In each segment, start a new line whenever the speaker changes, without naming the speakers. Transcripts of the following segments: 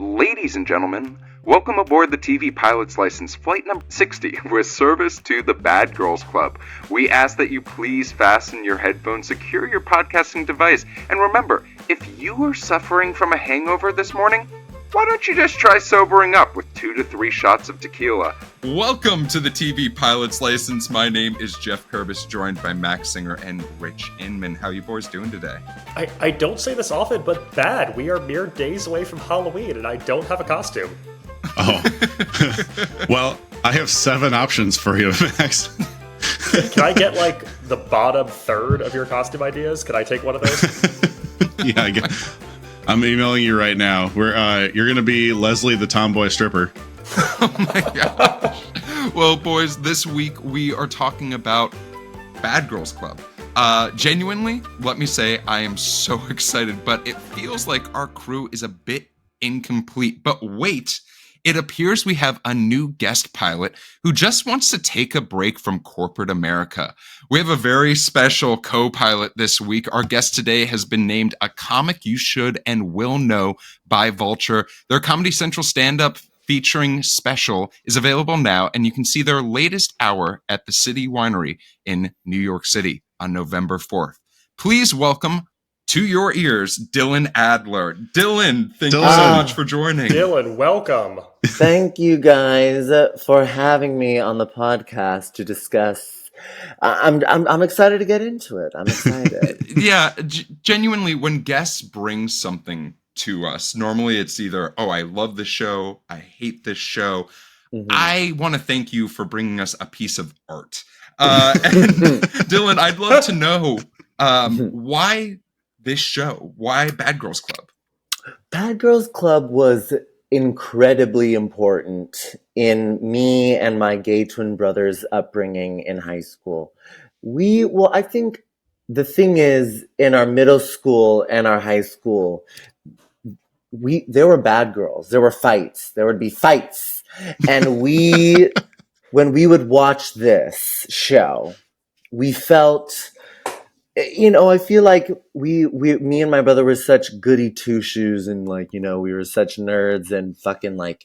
Ladies and gentlemen, welcome aboard the TV Pilot's License Flight number 60 with service to the Bad Girls Club. We ask that you please fasten your headphones, secure your podcasting device, and remember, if you are suffering from a hangover this morning, why don't you just try sobering up with 2 to 3 shots of tequila?
Welcome to the TV Pilot's License. My name is Jeff Kurbis, joined by Max Singer and Rich Inman. How you boys doing today?
I don't say this often, but bad. We are mere days away from Halloween, and I don't have a costume.
Oh. Well, I have 7 options for you, Max.
Can I get, like, the bottom third of your costume ideas? Can I take one of those?
Yeah, I get. I'm emailing you right now. You're going to be Leslie the tomboy stripper.
Oh my gosh. Well, boys, this week we are talking about Bad Girls Club. Genuinely, let me say I am so excited, but it feels like our crew is a bit incomplete. But wait, it appears we have a new guest pilot who just wants to take a break from corporate America. We have a very special co-pilot this week. Our guest today has been named a comic you should and will know by Vulture. Their Comedy Central stand-up featuring special is available now, and you can see their latest hour at the City Winery in New York City on November 4th. Please welcome to your ears, Dylan Adler. Dylan, thank you so much for joining.
Dylan, welcome.
Thank you guys for having me on the podcast to discuss. I'm excited to get into it. I'm excited.
Yeah, genuinely, when guests bring something to us, normally it's either, oh, I love this show, I hate this show. Mm-hmm. I want to thank you for bringing us a piece of art. And Dylan, I'd love to know why this show? Why Bad Girls Club?
Bad Girls Club was incredibly important in me and my gay twin brother's upbringing in high school. I think the thing is, in our middle school and our high school, there were bad girls. There were fights. There would be fights. And when we would watch this show, we felt... I feel like me and my brother were such goody two-shoes, and we were such nerds and fucking kind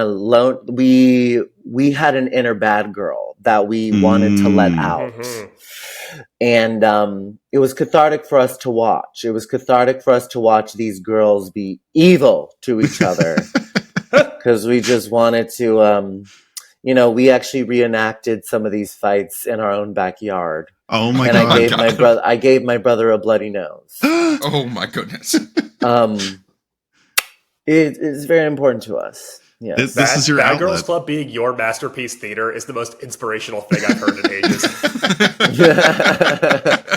of lone. We had an inner bad girl that we wanted to let out. Mm-hmm. And it was cathartic for us to watch. It was cathartic for us to watch these girls be evil to each other because we just wanted to, we actually reenacted some of these fights in our own backyard.
Oh my
God! And I gave my brother a bloody nose.
Oh my goodness!
It's very important to us. Yeah,
this is your
Bad
outlet.
Girls Club being your masterpiece theater is the most inspirational thing I've heard in ages.
Yeah.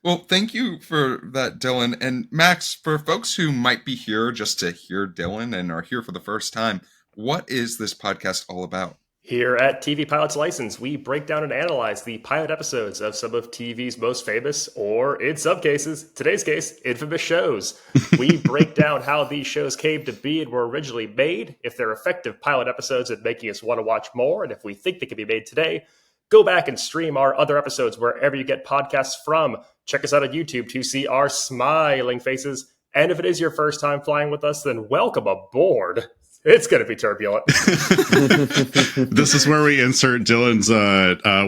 Well, thank you for that, Dylan. And Max, for folks who might be here just to hear Dylan and are here for the first time, what is this podcast all about?
Here at TV Pilot's License, we break down and analyze the pilot episodes of some of TV's most famous, or in some cases, today's case, infamous shows. We break down how these shows came to be and were originally made, if they're effective pilot episodes at making us want to watch more, and if we think they can be made today. Go back and stream our other episodes wherever you get podcasts from. Check us out on YouTube to see our smiling faces. And if it is your first time flying with us, then welcome aboard. It's going to be turbulent.
This is where we insert Dylan's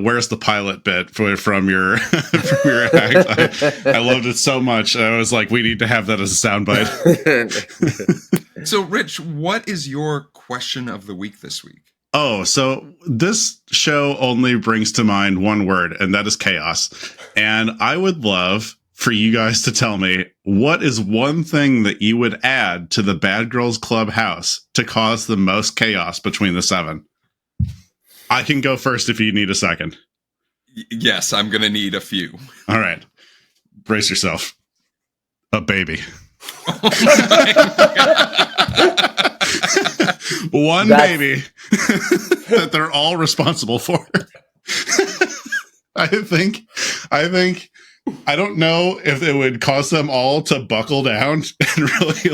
"Where's the pilot?" bit from your from your act. I loved it so much. I was like, we need to have that as a soundbite.
So, Rich, what is your question of the week this week?
Oh, so this show only brings to mind one word, and that is chaos. And I would love for you guys to tell me, what is one thing that you would add to the Bad Girls Club house to cause the most chaos between the 7? I can go first if you need a second.
Yes, I'm going to need a few.
All right. Brace yourself. A baby. One baby that they're all responsible for. I think I don't know if it would cause them all to buckle down and really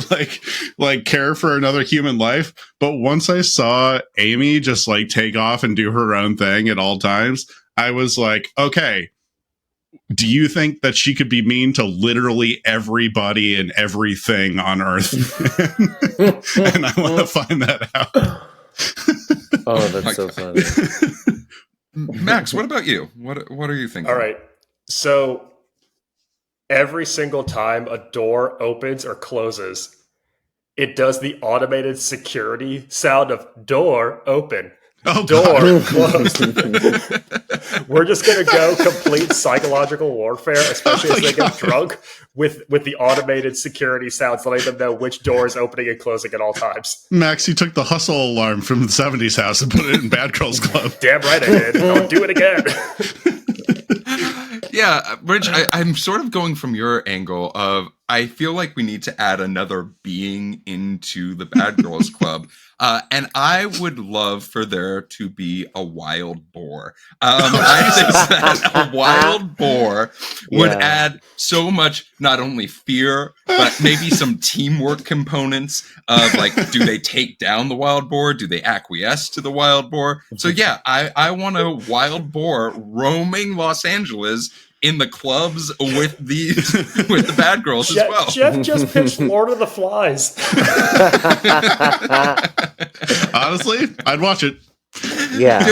like care for another human life. But once I saw Amy just take off and do her own thing at all times, I was like, okay, do you think that she could be mean to literally everybody and everything on Earth? And I want to find that out.
Oh, that's so funny.
Max, what about you? What are you thinking?
All right. So every single time a door opens or closes, it does the automated security sound of door open, door closed. We're just going to go complete psychological warfare, especially as they get drunk, with the automated security sounds letting them know which door is opening and closing at all times.
Max, you took the hustle alarm from the 70s house and put it in Bad Girls Club.
Damn right I did. I'll do it again.
Yeah, Rich, I'm sort of going from your angle of I feel like we need to add another being into the Bad Girls Club. And I would love for there to be a wild boar. I think that a wild boar would add so much, not only fear, but maybe some teamwork components of like, do they take down the wild boar? Do they acquiesce to the wild boar? So yeah, I want a wild boar roaming Los Angeles in the clubs with the bad girls as well.
Jeff just pitched Lord of the Flies.
Honestly,
I'd watch it.
Yeah.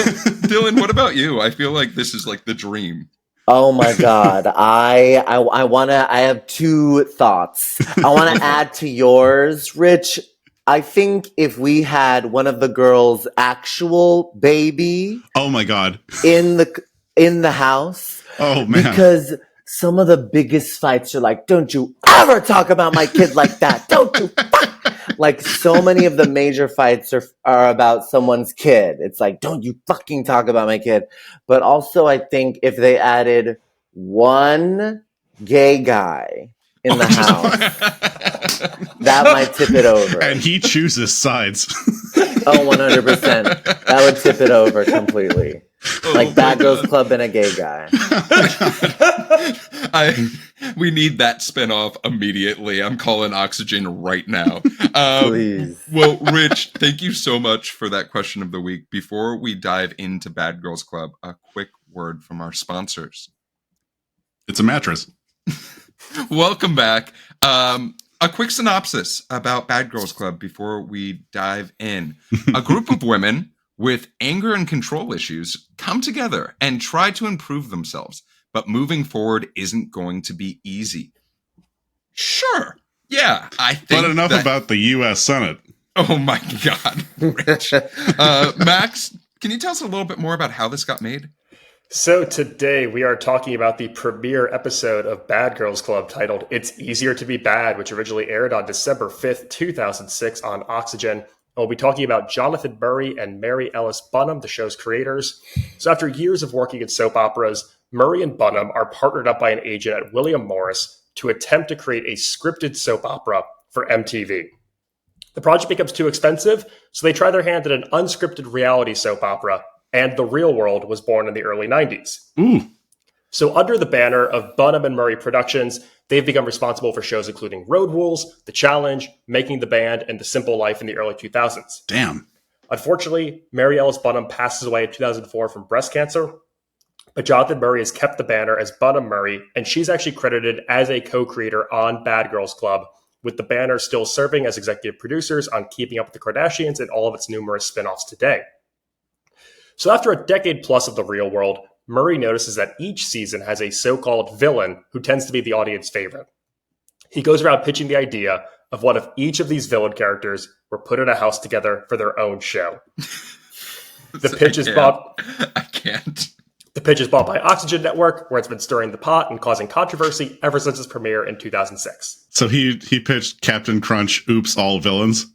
Dylan, what about you? I feel like this is like the dream.
Oh my God. I have two thoughts. I want to add to yours, Rich. I think if we had one of the girls' actual baby.
Oh my God.
In the house.
Oh man.
Because some of the biggest fights are like, don't you ever talk about my kid like that. Don't you like so many of the major fights are about someone's kid. It's like, don't you fucking talk about my kid. But also I think if they added one gay guy in the house, that might tip it over.
And he chooses sides.
Oh, 100%. That would tip it over completely. Like Bad Girls Club and a gay guy.
We need that spinoff immediately. I'm calling Oxygen right now.
Please.
Well, Rich, thank you so much for that question of the week. Before we dive into Bad Girls Club, a quick word from our sponsors.
It's a mattress.
Welcome back. A quick synopsis about Bad Girls Club before we dive in. A group of women with anger and control issues come together and try to improve themselves, but moving forward isn't going to be easy. Sure. Yeah, I think.
But enough about the U.S. Senate.
Oh my God, Rich. Max, can you tell us a little bit more about how this got made?
So today we are talking about the premiere episode of Bad Girls Club titled It's Easier to Be Bad, which originally aired on December 5th, 2006 on Oxygen. We'll be talking about Jonathan Murray and Mary Ellis Bunham, the show's creators. So after years of working in soap operas, Murray and Bunham are partnered up by an agent at William Morris to attempt to create a scripted soap opera for MTV. The project becomes too expensive, so they try their hand at an unscripted reality soap opera, and The Real World was born in the early 90s.
Ooh.
So under the banner of Bunham and Murray Productions, they've become responsible for shows including Road Rules, The Challenge, Making the Band, and The Simple Life in the early 2000s.
Damn.
Unfortunately, Mary Ellis Bunham passes away in 2004 from breast cancer, but Jonathan Murray has kept the banner as Bunham Murray, and she's actually credited as a co-creator on Bad Girls Club, with the banner still serving as executive producers on Keeping Up with the Kardashians and all of its numerous spin-offs today. So after a decade plus of The Real World, Murray notices that each season has a so-called villain who tends to be the audience favorite. He goes around pitching the idea of what if each of these villain characters were put in a house together for their own show. The pitch is bought.
I can't.
The pitch is bought by Oxygen Network, where it's been stirring the pot and causing controversy ever since its premiere in 2006.
So he pitched Captain Crunch, Oops, All Villains.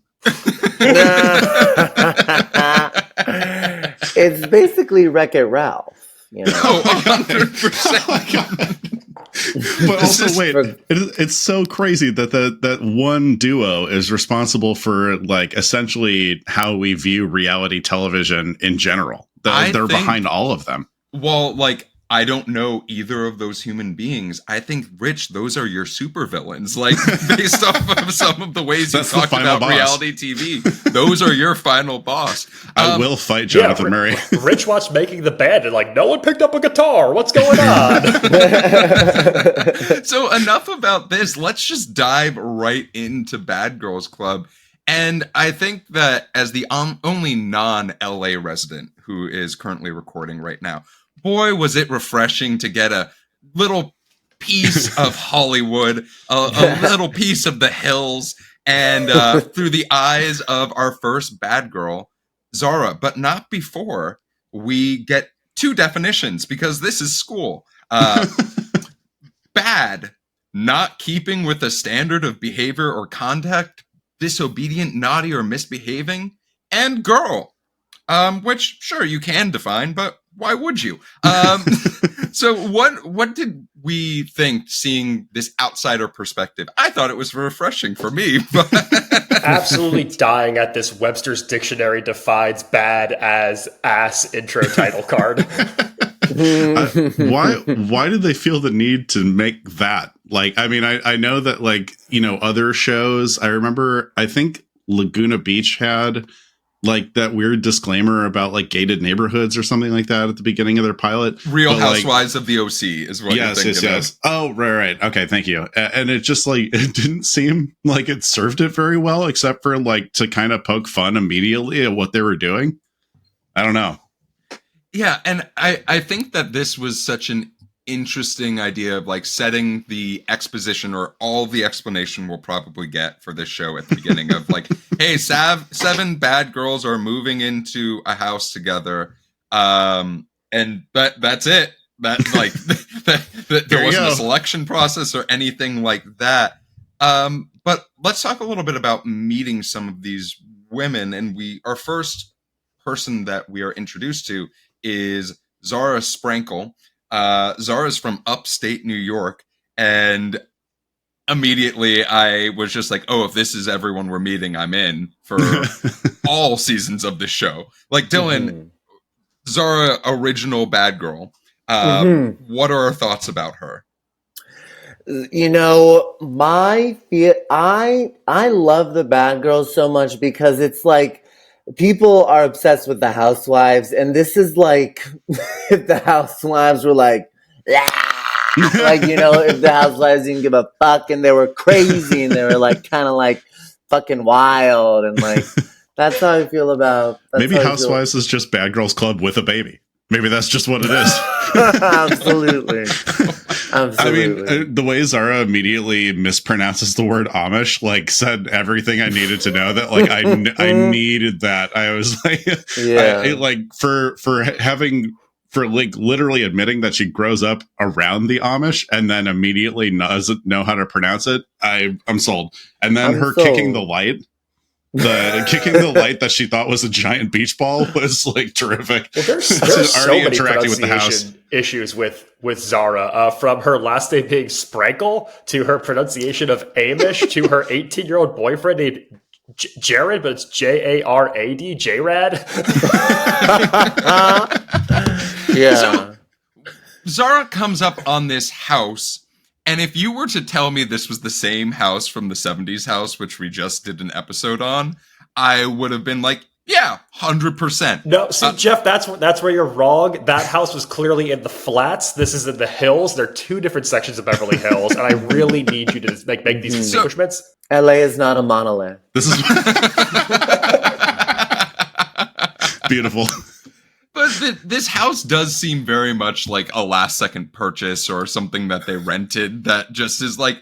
It's basically Wreck-It Ralph. You know?
Oh, 100%.
But also, wait, it's so crazy that that one duo is responsible for like essentially how we view reality television in general. They're behind all of them.
Well, like I don't know either of those human beings. I think, Rich, those are your supervillains. Like, based off of some of the ways you talked about reality TV, those are your final boss.
I will fight Jonathan Murray.
Rich watched Making the Band and like, no one picked up a guitar. What's going on?
So enough about this. Let's just dive right into Bad Girls Club. And I think that as the only non-LA resident who is currently recording right now, boy, was it refreshing to get a little piece of Hollywood, a little piece of the hills, and through the eyes of our first bad girl, Zara. But not before we get two definitions, because this is school. Bad, not keeping with a standard of behavior or conduct, disobedient, naughty, or misbehaving, and girl, which sure you can define, but why would you? So what did we think seeing this outsider perspective? I thought it was refreshing for me. But
absolutely dying at this Webster's Dictionary defines bad as ass intro title card.
Why did they feel the need to make that? Like, I mean, I know that, like, you know, other shows, I remember, I think Laguna Beach had like that weird disclaimer about like gated neighborhoods or something like that at the beginning of their pilot.
Real Housewives of the OC is what you're thinking of.
Oh, right. Okay, thank you. And it just like, it didn't seem like it served it very well, except for like to kind of poke fun immediately at what they were doing. I don't know.
Yeah, and I think that this was such an interesting idea of like setting the exposition or all the explanation we'll probably get for this show at the beginning of like, hey, seven bad girls are moving into a house together, and that's it. That like there wasn't a selection process or anything like that. But let's talk a little bit about meeting some of these women, and our first person that we are introduced to is Zara Sprankle. Zara's from upstate New York, and immediately I was just like, oh, if this is everyone we're meeting, I'm in for all seasons of this show. Like, Dylan, Zara, original bad girl. What are our thoughts about her?
You know, I love the Bad Girls so much because it's like, people are obsessed with the housewives, and this is like if the housewives were like, like, you know, if the housewives didn't give a fuck and they were crazy and they were like kind of like fucking wild, and like that's how I feel about.
Maybe Housewives is just Bad Girls Club with a baby. Maybe that's just what it is.
Absolutely.
I mean, the way Zara immediately mispronounces the word Amish, like, said everything I needed to know. That, like, I needed that. I was like,
yeah,
for literally admitting that she grows up around the Amish and then immediately doesn't know how to pronounce it. I'm sold. And then kicking the light. Kicking the light that she thought was a giant beach ball was like terrific.
Well, there's so many pronunciation issues with Zara, from her last name being Sprankle to her pronunciation of Amish to her 18-year-old boyfriend named Jared, but it's Jarad, J-Rad.
Yeah.
So, Zara comes up on this house. And if you were to tell me this was the same house from the 70s house, which we just did an episode on, I would have been like, yeah, 100%.
No, see, Jeff, that's where you're wrong. That house was clearly in the flats. This is in the hills. They're two different sections of Beverly Hills, and I really need you to like make these distinguishments.
LA is not a monolith.
This is beautiful.
But this house does seem very much like a last-second purchase or something that they rented that just is like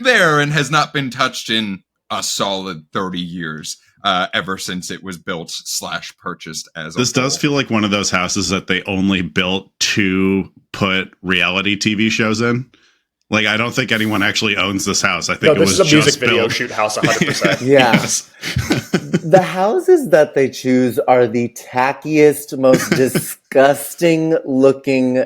there and has not been touched in a solid 30 years ever since it was built / purchased as.
This does feel like one of those houses that they only built to put reality TV shows in. Like, I don't think anyone actually owns this house. I think
this is a music video shoot house 100%.
Yeah. Yes. The houses that they choose are the tackiest, most disgusting looking,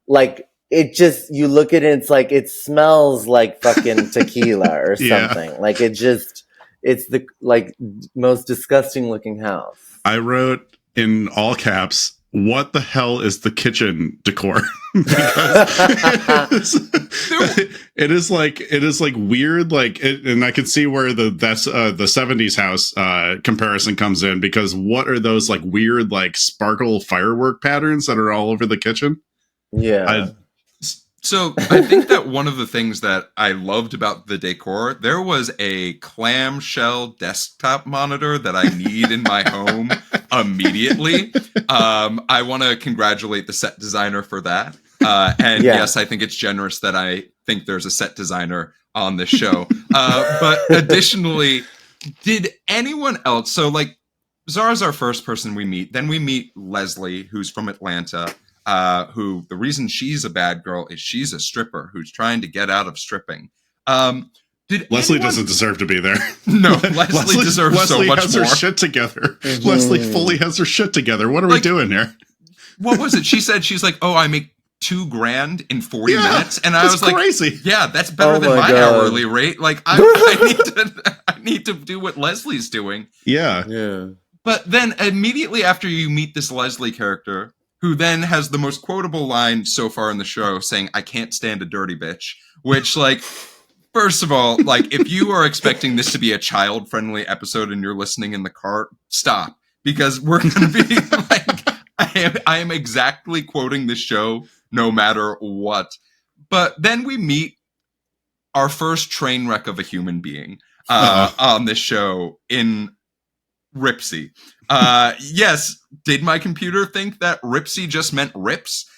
like, it just, you look at it, it's like, it smells like fucking tequila or something. Yeah. Like, it's the, like, most disgusting looking house.
I wrote in all caps, what the hell is the kitchen decor? Because it is like weird, and I can see where the 70s house comparison comes in, because what are those like weird like sparkle firework patterns that are all over the kitchen?
Yeah.
So I think that one of the things that I loved about the decor, there was a clamshell desktop monitor that I need in my home immediately. I want to congratulate the set designer for that. And yes, I think it's generous that I think there's a set designer on this show. But additionally, did anyone else, so like Zara's our first person we meet. Then we meet Leslie, who's from Atlanta. Who the reason she's a bad girl is she's a stripper who's trying to get out of stripping.
Leslie doesn't deserve to be there.
No, Leslie deserves so much more.
Leslie has her shit together. Mm-hmm. Leslie fully has her shit together. What are we doing here?
What was it? She said she's like, oh, I make $2,000 in 40 minutes, and I was like,
crazy.
Yeah, that's better than my hourly rate. Like, I need to do what Leslie's doing.
Yeah.
But then immediately after you meet this Leslie character, who then has the most quotable line so far in the show, saying, I can't stand a dirty bitch. Which, like, first of all, like, if you are expecting this to be a child-friendly episode and you're listening in the car, stop. Because we're going to be, like, I am exactly quoting this show no matter what. But then we meet our first train wreck of a human being on this show in Ripsy. Yes, did my computer think that Ripsy just meant rips?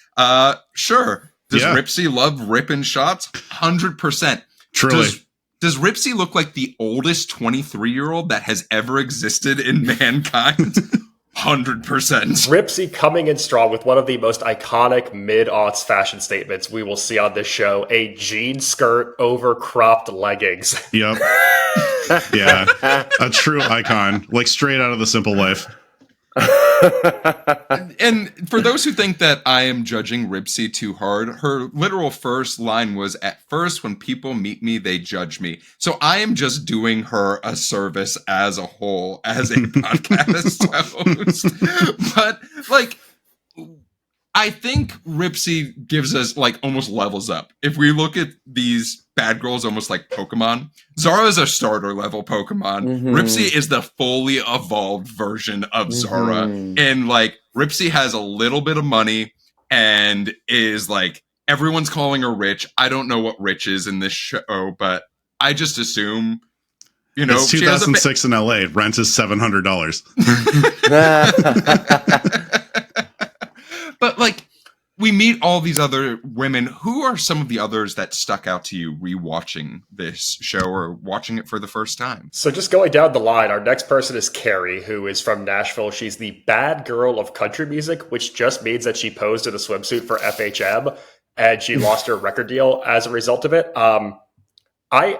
Sure. Does Ripsy love ripping shots? 100%.
Truly.
Does Ripsy look like the oldest 23-year-old that has ever existed in mankind? 100%.
Ripsy coming in strong with one of the most iconic mid-aughts fashion statements we will see on this show: a jean skirt over cropped leggings.
Yep. Yeah, a true icon, like straight out of The Simple Life.
And for those who think that I am judging Ripsy too hard, her literal first line was, at first when people meet me, they judge me. So I am just doing her a service as a whole, as a podcast host. But, like, I think Ripsy gives us, like, almost levels up. If we look at these bad girls almost like Pokemon, Zara is a starter level Pokemon. Mm-hmm. Ripsy is the fully evolved version of Zara. And, like, Ripsy has a little bit of money and is, like, everyone's calling her rich. I don't know what rich is in this show, but I just assume, you know,
it's 2006 in LA. Rent is $700.
But, like, we meet all these other women. Who are some of the others that stuck out to you rewatching this show or watching it for the first time?
So just going down the line, our next person is Carrie, who is from Nashville. She's the bad girl of country music, which just means that she posed in a swimsuit for FHM and she lost her record deal as a result of it. I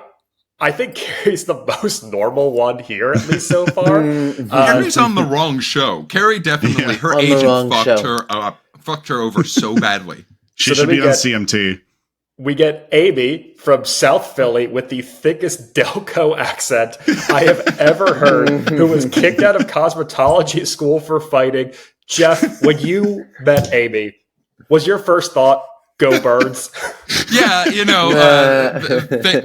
think Carrie's the most normal one here, at least so far.
Carrie's on the wrong show. Carrie definitely, her agent fucked her over so badly.
She should be on CMT.
We get Amy from South Philly with the thickest Delco accent I have ever heard, who was kicked out of cosmetology school for fighting. Jeff, when you met Amy, was your first thought, go Birds?
Yeah, you know,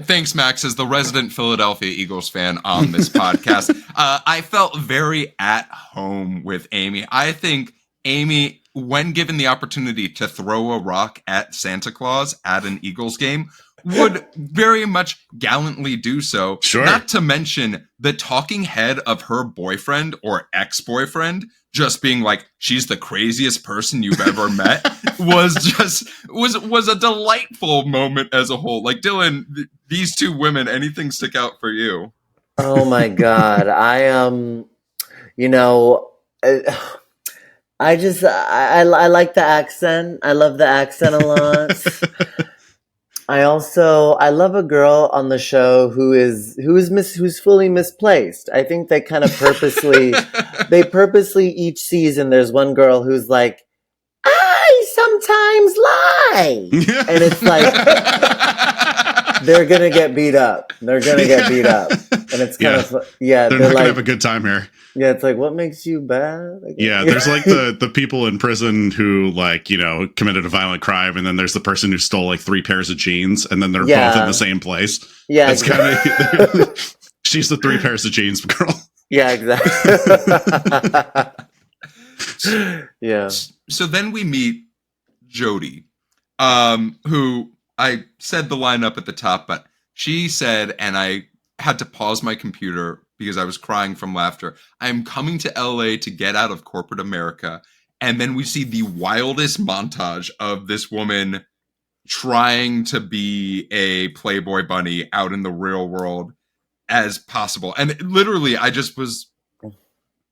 thanks, Max, as the resident Philadelphia Eagles fan on this podcast. I felt very at home with Amy. I think Amy, when given the opportunity to throw a rock at Santa Claus at an Eagles game, would very much gallantly do so.
Sure.
Not to mention the talking head of her boyfriend or ex-boyfriend just being like, she's the craziest person you've ever met, was a delightful moment as a whole. Like, Dylan, these two women, anything stick out for you?
Oh my God. I like the accent. I love the accent a lot. I love a girl on the show who's fully misplaced. I think they kind of purposely each season there's one girl who's like, I sometimes lie. And it's like they're gonna get beat up. And it's kind of
they're not gonna have a good time here.
Yeah, it's like, what makes you bad?
Yeah, there's like the people in prison who like, committed a violent crime, and then there's the person who stole like 3 pairs of jeans, and then they're both in the same place.
Yeah,
It's kind of she's the 3 pairs of jeans girl.
Yeah, exactly. Yeah.
So then we meet Jody, who I said the lineup at the top, but she said, and I had to pause my computer because I was crying from laughter, I'm coming to LA to get out of corporate America. And then we see the wildest montage of this woman trying to be a Playboy bunny out in the real world as possible. And literally, I just was,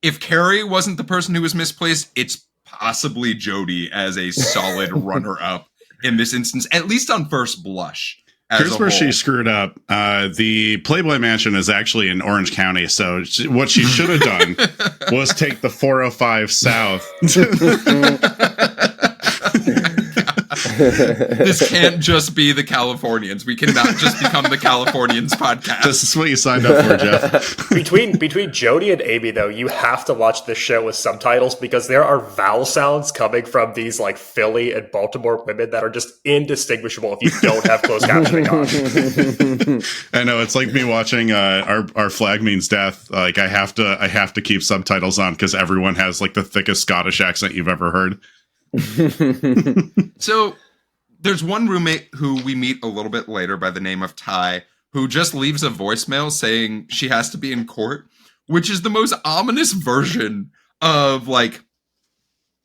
if Carrie wasn't the person who was misplaced, it's possibly Jody as a solid runner-up in this instance, at least on first blush.
Here's where she screwed up. The Playboy Mansion is actually in Orange County, so what she should have done was take the 405 south.
This can't just be the Californians. We cannot just become the Californians podcast.
This is what you signed up for, Jeff.
Between Jody and Amy, though, you have to watch this show with subtitles because there are vowel sounds coming from these like Philly and Baltimore women that are just indistinguishable if you don't have closed captioning on.
I know, it's like me watching our Flag Means Death. Like I have to keep subtitles on because everyone has like the thickest Scottish accent you've ever heard.
So there's one roommate who we meet a little bit later by the name of Ty, who just leaves a voicemail saying she has to be in court, which is the most ominous version of like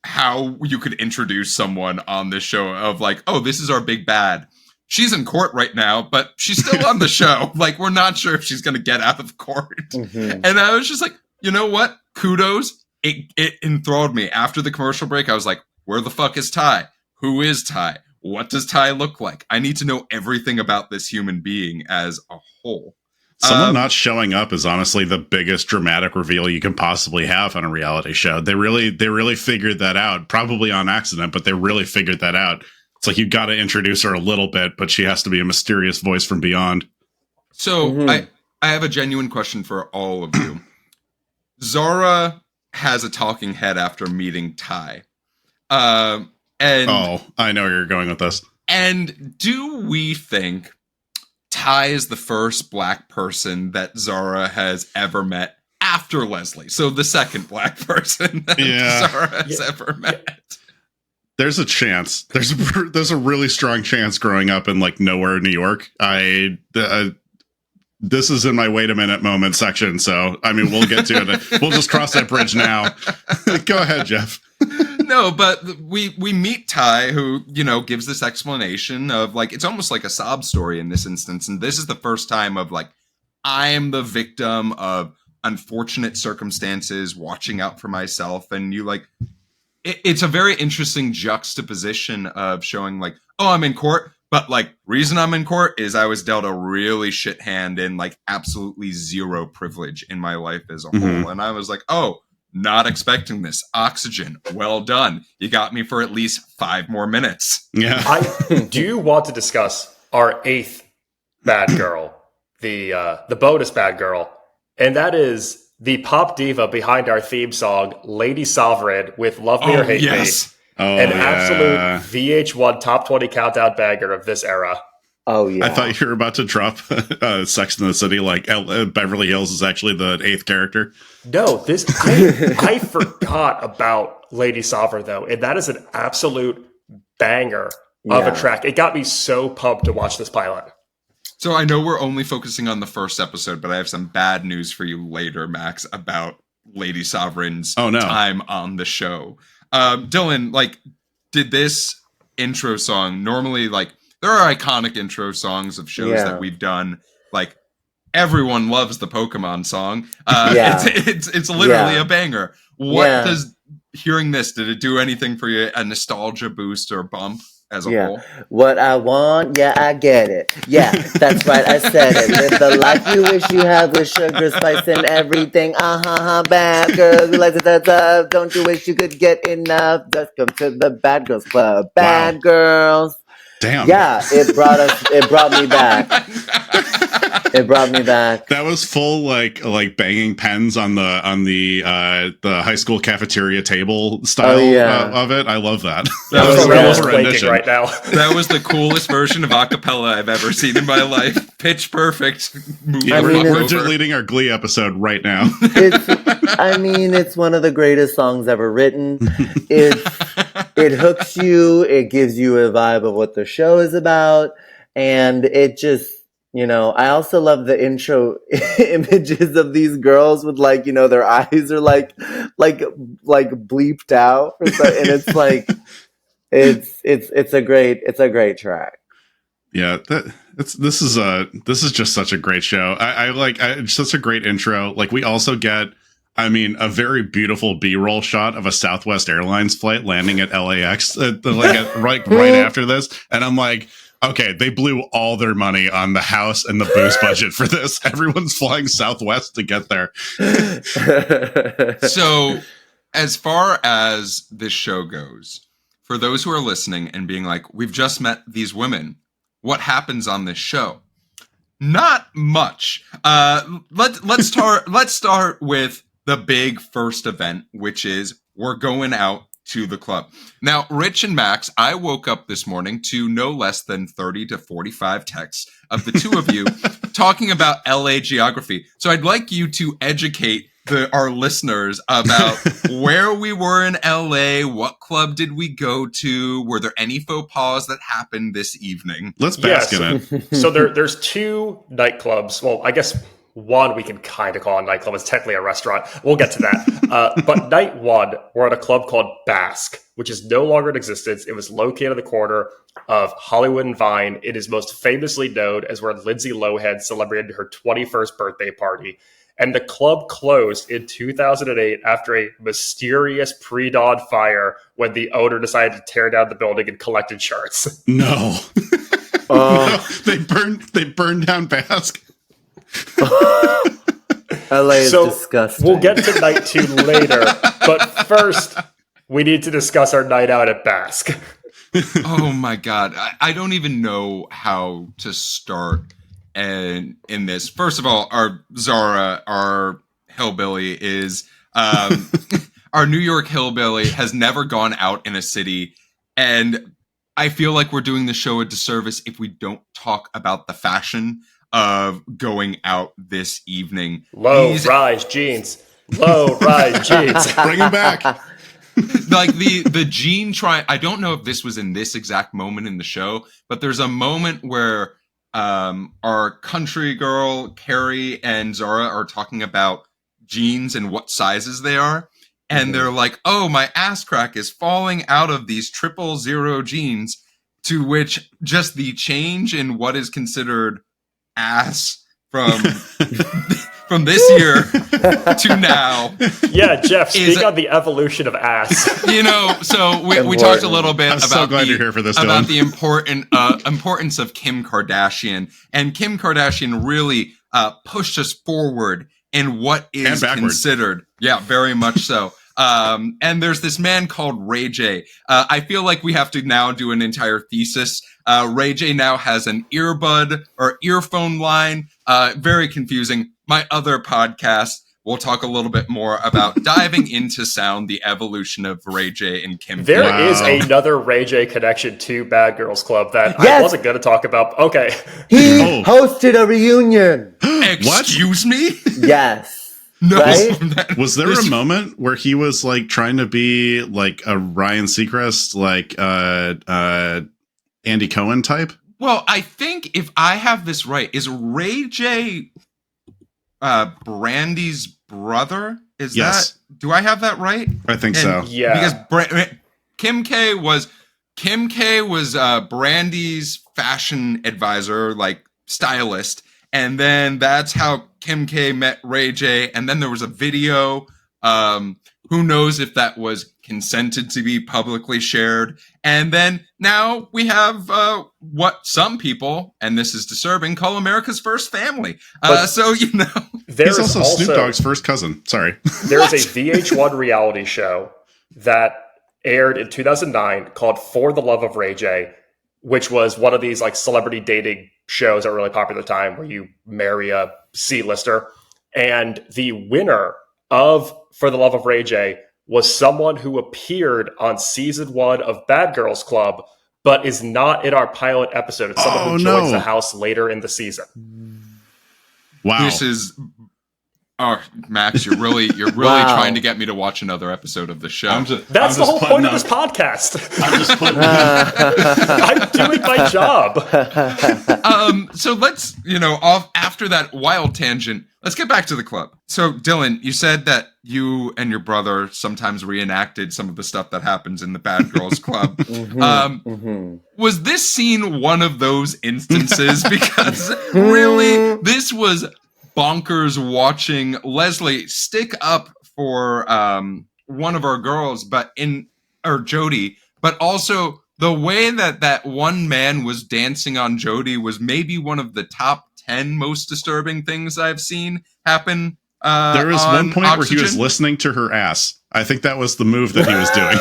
how you could introduce someone on this show of like, oh, this is our big bad. She's in court right now, but she's still on the show. Like, we're not sure if she's going to get out of court. Mm-hmm. And I was just like, you know what? Kudos. It enthralled me. After the commercial break, I was like, where the fuck is Ty? Who is Ty? What does Ty look like? I need to know everything about this human being as a whole.
Someone not showing up is honestly the biggest dramatic reveal you can possibly have on a reality show. They really figured that out, probably on accident, but they really figured that out. It's like you got to introduce her a little bit, but she has to be a mysterious voice from beyond.
So I have a genuine question for all of you. Zara has a talking head after meeting Ty. And
I know where you're going with this.
And do we think Ty is the first Black person that Zara has ever met after Leslie? So the second Black person that Zara has ever met.
There's a chance. There's a really strong chance growing up in like nowhere, New York. This is in my wait a minute moment section. So, I mean, we'll get to it. We'll just cross that bridge now. Go ahead, Jeff.
No, but we meet Ty, who, gives this explanation of like, it's almost like a sob story in this instance. And this is the first time of like, I am the victim of unfortunate circumstances, watching out for myself. And you like, it's a very interesting juxtaposition of showing like, oh, I'm in court. But like, reason I'm in court is I was dealt a really shit hand and like absolutely zero privilege in my life as a whole. And I was like, oh, not expecting this. Oxygen. Well done. You got me for at least 5 more minutes.
Yeah.
I do want to discuss our 8th bad girl, the bonus bad girl. And that is the pop diva behind our theme song, Lady Sovereign with Love Me or Hate Me. An absolute VH1 top 20 countdown banger of this era.
Oh, yeah.
I thought you were about to drop Sex in the City, like Beverly Hills is actually the 8th character.
No, I forgot about Lady Sovereign, though, and that is an absolute banger of a track. It got me so pumped to watch this pilot.
So I know we're only focusing on the first episode, but I have some bad news for you later, Max, about Lady Sovereign's time on the show. Dylan, like, did this intro song normally, like, there are iconic intro songs of shows that we've done. Like, everyone loves the Pokemon song. It's literally a banger. What does hearing this, did it do anything for you? A nostalgia boost or bump as a whole?
What I want, I get it. Yeah, that's right, I said it. Live the life you wish you had with sugar, spice, and everything. Bad girls, you like to don't you wish you could get enough? Just come to the Bad Girls Club. Bad girls.
Damn.
Yeah, it brought me back. It brought me back.
That was full like banging pens on the high school cafeteria table style of it. I love that.
That
was
was
almost
the
quaking right now.
That was the coolest version of acapella I've ever seen in my life. Pitch perfect.
Yeah,
mean,
we're
it's-
deleting our Glee episode right now.
It's one of the greatest songs ever written. It hooks you. It gives you a vibe of what the show is about, and it just, I also love the intro images of these girls with their eyes are like bleeped out, and it's like it's a great track.
Yeah, this is just such a great show. It's such a great intro. Like, we also get, a very beautiful B-roll shot of a Southwest Airlines flight landing at LAX, right after this, and I'm like, okay, they blew all their money on the house and the booze budget for this. Everyone's flying Southwest to get there.
So, as far as this show goes, for those who are listening and being like, we've just met these women, what happens on this show? Not much. Let's start with the big first event, which is we're going out to the club. Now, Rich and Max, I woke up this morning to no less than 30 to 45 texts of the two of you talking about LA geography. So I'd like you to educate our listeners about where we were in LA, what club did we go to, were there any faux pas that happened this evening?
Let's bask in it.
So there's two nightclubs. Well, I guess one we can kind of call a nightclub. It's technically a restaurant. We'll get to that. But night one, we're at a club called Basque, which is no longer in existence. It was located at the corner of Hollywood and Vine. It is most famously known as where Lindsay Lohan celebrated her 21st birthday party. And the club closed in 2008 after a mysterious pre-dawn fire when the owner decided to tear down the building and collect insurance.
No. No, they burned down Basque.
LA is disgusting.
We'll get to night two later, but first we need to discuss our night out at Basque.
Oh my God. I don't even know how to start in this. First of all, our Zara, our hillbilly is, our New York hillbilly has never gone out in a city. And I feel like we're doing the show a disservice if we don't talk about the fashion of going out this evening.
Low-rise jeans. Low-rise jeans.
Bring him back.
Like the jean try. I don't know if this was in this exact moment in the show, but there's a moment where our country girl Carrie and Zara are talking about jeans and what sizes they are, and they're like, "Oh, my ass crack is falling out of these 000 jeans." To which just the change in what is considered ass from this year to now.
Yeah, Jeff, speak on the evolution of ass.
So we talked a little bit about
so glad you're here for this,
about
Dylan.
the importance of Kim Kardashian, and Kim Kardashian really pushed us forward in what is considered, very much so. And there's this man called Ray J. I feel like we have to now do an entire thesis. Ray J now has an earbud or earphone line. Very confusing. My other podcast, we'll talk a little bit more about diving into sound, the evolution of Ray J and Kim.
There is another Ray J connection to Bad Girls Club that I wasn't going to talk about. Okay.
He hosted a reunion.
Excuse me?
Yes.
No.
Right?
Was there a moment where he was like trying to be like a Ryan Seacrest, like Andy Cohen type?
Well, I think if I have this right, is Ray J Brandy's brother?
Yes.
Do I have that right?
I think so.
Yeah.
Because Kim K was Brandy's fashion advisor, like stylist. And then that's how Kim K met Ray J. And then there was a video. Who knows if that was consented to be publicly shared. And then now we have what some people, and this is disturbing, call America's first family. So,
He's also Snoop Dogg's first cousin. Sorry.
There's a VH1 reality show that aired in 2009 called For the Love of Ray J, which was one of these like celebrity dating shows that were really popular at the time where you marry a C-lister. And the winner of For the Love of Ray J was someone who appeared on season 1 of Bad Girls Club, but is not in our pilot episode. It's someone who joins the house later in the season.
Wow.
This is... Oh, Max, you're really
Wow.
trying to get me to watch another episode of the show.
That's the whole point of this podcast.
I'm just putting
I'm doing my job.
So let's, off after that wild tangent, let's get back to the club. So Dylan, you said that you and your brother sometimes reenacted some of the stuff that happens in the Bad Girls Club. Was this scene one of those instances? Because really, this was bonkers watching Leslie stick up for one of our girls, Jody, but also the way that one man was dancing on Jody was maybe one of the top 10 most disturbing things I've seen happen.
There was
on
one point
Oxygen.
where he was listening to her ass. I think that was the move that he was doing.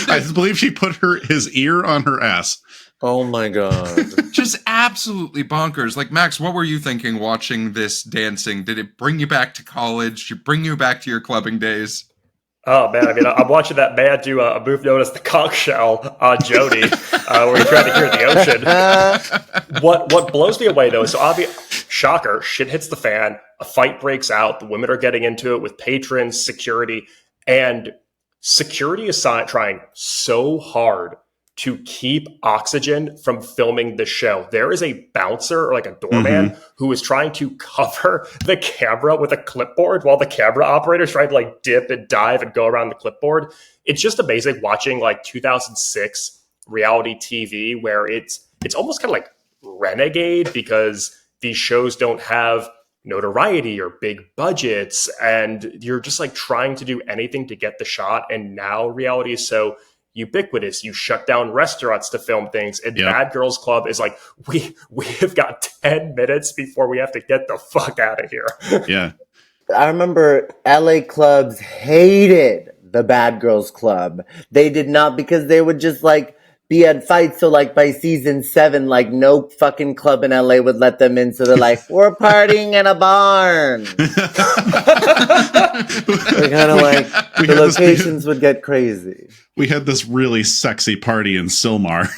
I believe she put his ear on her ass.
Oh my God.
Just absolutely bonkers. Like, Max, what were you thinking watching this dancing? Did it bring you back to college? Did it bring you back to your clubbing days?
Oh, man. I mean, I'm watching that man do a move known as the conch shell on Jody, where he's trying to hear the ocean. What blows me away, though, is shocker, shit hits the fan, a fight breaks out, the women are getting into it with patrons, security, and security is trying so hard to keep Oxygen from filming the show. There is a bouncer or like a doorman who is trying to cover the camera with a clipboard while the camera operator's trying to like dip and dive and go around the clipboard. It's just amazing watching like 2006 reality TV where it's almost kind of like Renegade because these shows don't have notoriety or big budgets and you're just like trying to do anything to get the shot. And now reality is so ubiquitous. You shut down restaurants to film things, and Bad Girls Club is like, we have got 10 minutes before we have to get the fuck out of here.
Yeah.
I remember LA clubs hated the Bad Girls Club. They did not, because they would just like be at fights. So like by season 7, like no fucking club in LA would let them in. So they're like, we're partying in a barn. They're kind of like, the locations would get crazy.
We had this really sexy party in Silmar.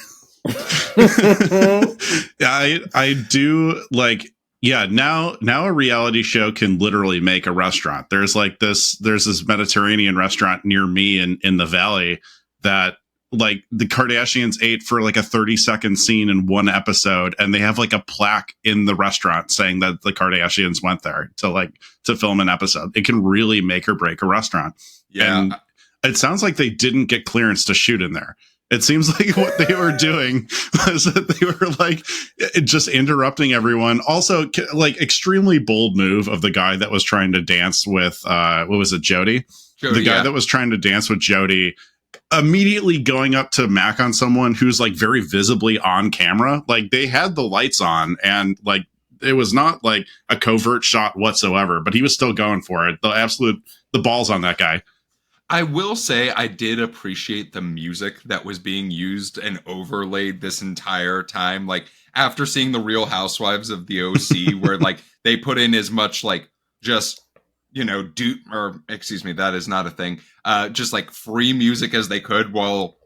I do like, now a reality show can literally make a restaurant. There's this Mediterranean restaurant near me in the Valley that like the Kardashians ate for like a 30-second scene in one episode, and they have like a plaque in the restaurant saying that the Kardashians went there to film an episode. It can really make or break a restaurant.
Yeah.
And it sounds like they didn't get clearance to shoot in there. It seems like what they were doing was that they were like just interrupting everyone. Also, like extremely bold move of the guy that was trying to dance with, what was it, Jody? The guy that was trying to dance with Jody, immediately going up to Mac on someone who's like very visibly on camera. Like they had the lights on and like it was not like a covert shot whatsoever, but he was still going for it. The balls on that guy.
I will say I did appreciate the music that was being used and overlaid this entire time. Like after seeing the Real Housewives of the OC where like they put in as much like just, that is not a thing. Just like free music as they could. Well,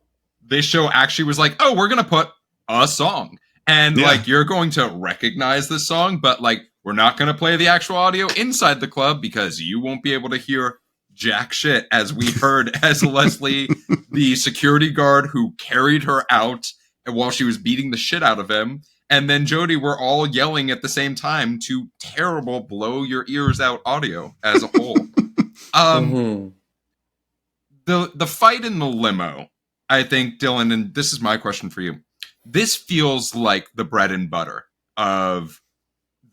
this show actually was like, oh, we're going to put a song and like, you're going to recognize this song, but like, we're not going to play the actual audio inside the club because you won't be able to hear jack shit, as we heard as Leslie, the security guard who carried her out while she was beating the shit out of him, and then Jody were all yelling at the same time to terrible blow your ears out audio as a whole. The fight in the limo, I think, Dylan, and this is my question for you. This feels like the bread and butter of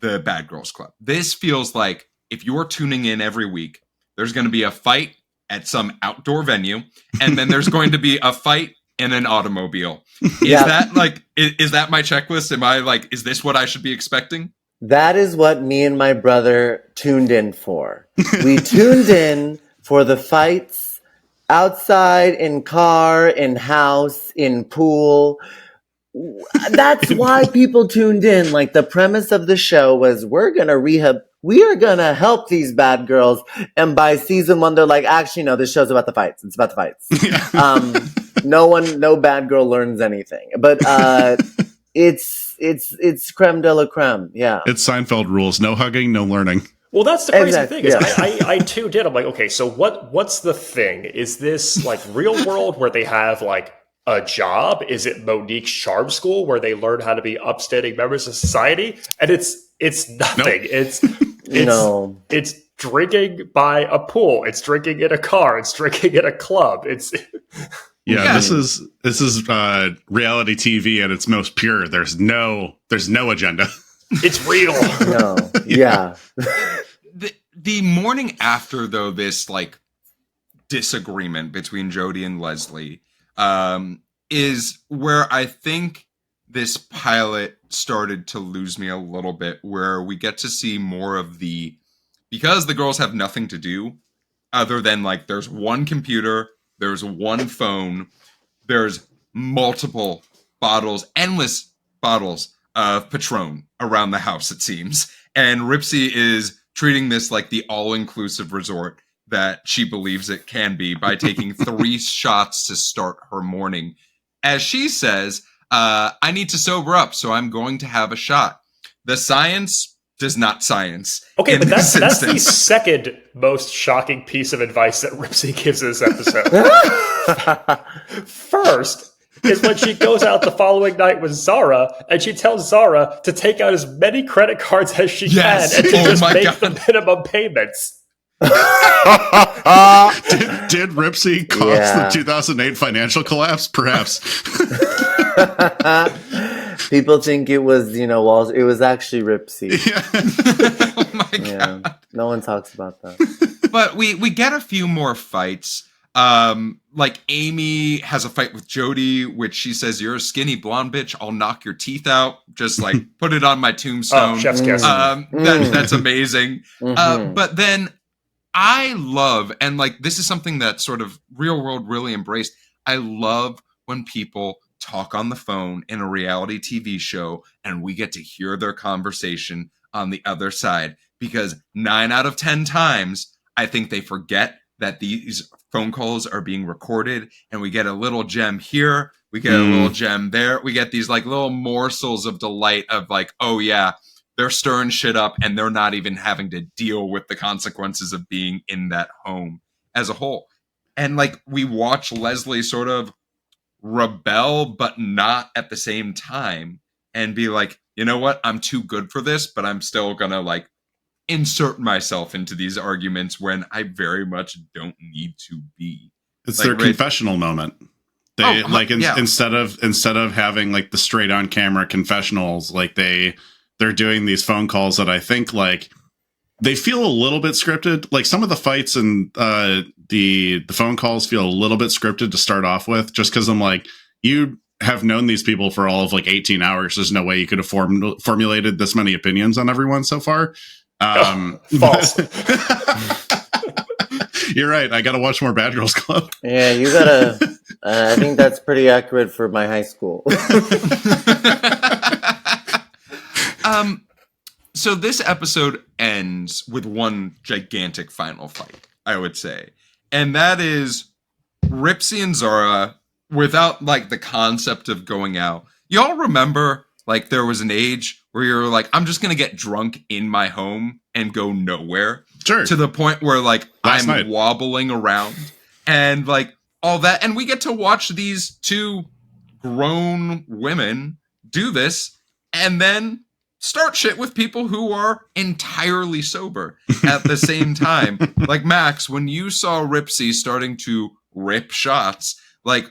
the Bad Girls Club. This feels like if you're tuning in every week, there's going to be a fight at some outdoor venue, and then there's going to be a fight in an automobile. Is that my checklist? Am I like, is this what I should be expecting?
That is what me and my brother tuned in for. We tuned in for the fights outside, in car, in house, in pool. That's why people tuned in. Like, the premise of the show was we are gonna help these bad girls. And by season 1, they're like, actually, no, this show's about the fights. It's about the fights. No bad girl learns anything. But it's creme de la creme. Yeah.
It's Seinfeld rules. No hugging, no learning.
Well, that's the crazy
Exactly,
thing is
yeah.
I too did. I'm like, okay, so what's the thing? Is this like real world where they have like a job? Is it Monique's charm school where they learn how to be upstanding members of society? And it's nothing.
Nope.
No.
It's drinking by a pool. It's drinking in a car. It's drinking in a club. It's
Yeah, this is reality TV at its most pure. There's no agenda.
it's real.
No. Yeah.
The morning after, though, this like disagreement between Jody and Leslie is where I think this pilot started to lose me a little bit, where we get to see more of because the girls have nothing to do other than like there's one computer, there's one phone, there's multiple endless bottles of Patron around the house, it seems. And Ripsy is treating this like the all-inclusive resort that she believes it can be by taking 3 shots to start her morning. As she says, I need to sober up, so I'm going to have a shot. The science does not science.
Okay, but that's the
instance.
second most shocking piece of advice that Ripsy gives this episode. First is when she goes out the following night with Zara, and she tells Zara to take out as many credit cards as she
Yes.
can and to
Oh
just
my
make
God.
the minimum payments.
Did Ripsy cause
Yeah.
the 2008 financial collapse? Perhaps.
People think it was, it was actually Ripsy.
Oh my
Yeah.
God.
No one talks about that.
But we get a few more fights. Like Amy has a fight with Jody, which she says, "You're a skinny blonde bitch. I'll knock your teeth out. Just like put it on my tombstone."
Oh, chef's kiss.
That's amazing.
Mhm.
But then I love, and like this is something that sort of real world really embraced. I love when people talk on the phone in a reality TV show and we get to hear their conversation on the other side, because 9 out of 10 times I think they forget that these phone calls are being recorded, and we get a little gem here, we get a little gem there, we get these like little morsels of delight of like, oh yeah, they're stirring shit up and they're not even having to deal with the consequences of being in that home as a whole. And like we watch Leslie sort of rebel but not at the same time and be like, you know what, I'm too good for this, but I'm still gonna like insert myself into these arguments when I very much don't need to be.
It's
Like,
their
right-
confessional moment. They
yeah.
instead of having like the straight on camera confessionals, like they're doing these phone calls that I think like they feel a little bit scripted. Like some of the fights and the phone calls feel a little bit scripted to start off with, just because I'm like, you have known these people for all of like 18 hours. There's no way you could have formulated this many opinions on everyone so far.
False.
You're right. I got to watch more Bad Girls Club.
Yeah, you gotta. I think that's pretty accurate for my high school.
So this episode ends with one gigantic final fight, I would say. And that is Ripsy and Zara without like the concept of going out. Y'all remember like there was an age where you're like, I'm just going to get drunk in my home and go nowhere.
Sure.
To the point where like
Last
I'm
night.
wobbling around and like all that. And we get to watch these 2 grown women do this and then start shit with people who are entirely sober at the same time. Like Max, when you saw Ripsy starting to rip shots, like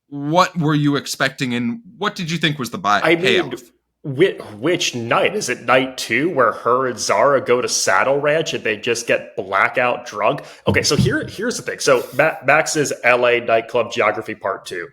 what were you expecting and what did you think was the payoff?
Which night? Is it night 2 where her and Zara go to Saddle Ranch and they just get blackout drunk? Okay, so here's the thing. So Max's LA nightclub geography part 2.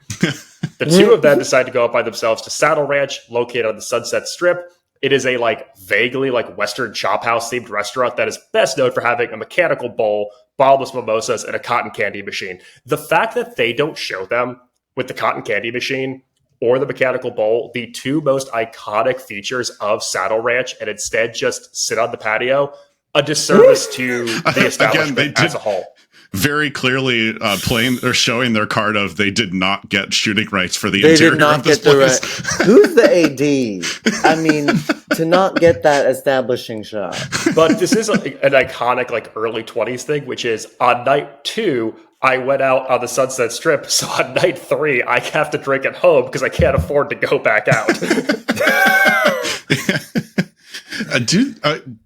The 2 of them decide to go out by themselves to Saddle Ranch, located on the Sunset Strip. It is a like vaguely like Western chop house themed restaurant that is best known for having a mechanical bowl, bottomless mimosas, and a cotton candy machine. The fact that they don't show them with the cotton candy machine or the Mechanical Bull, the two most iconic features of Saddle Ranch, and instead just sit on the patio, a disservice to the establishment as a whole.
Very clearly playing or showing their card of they did not get shooting rights for the
They
interior
did not
of this
get the
place.
Who's the AD? I mean, to not get that establishing shot.
But this is an iconic like early 20s thing, which is on night 2, I went out on the Sunset Strip. So on night 3, I have to drink at home because I can't afford to go back out.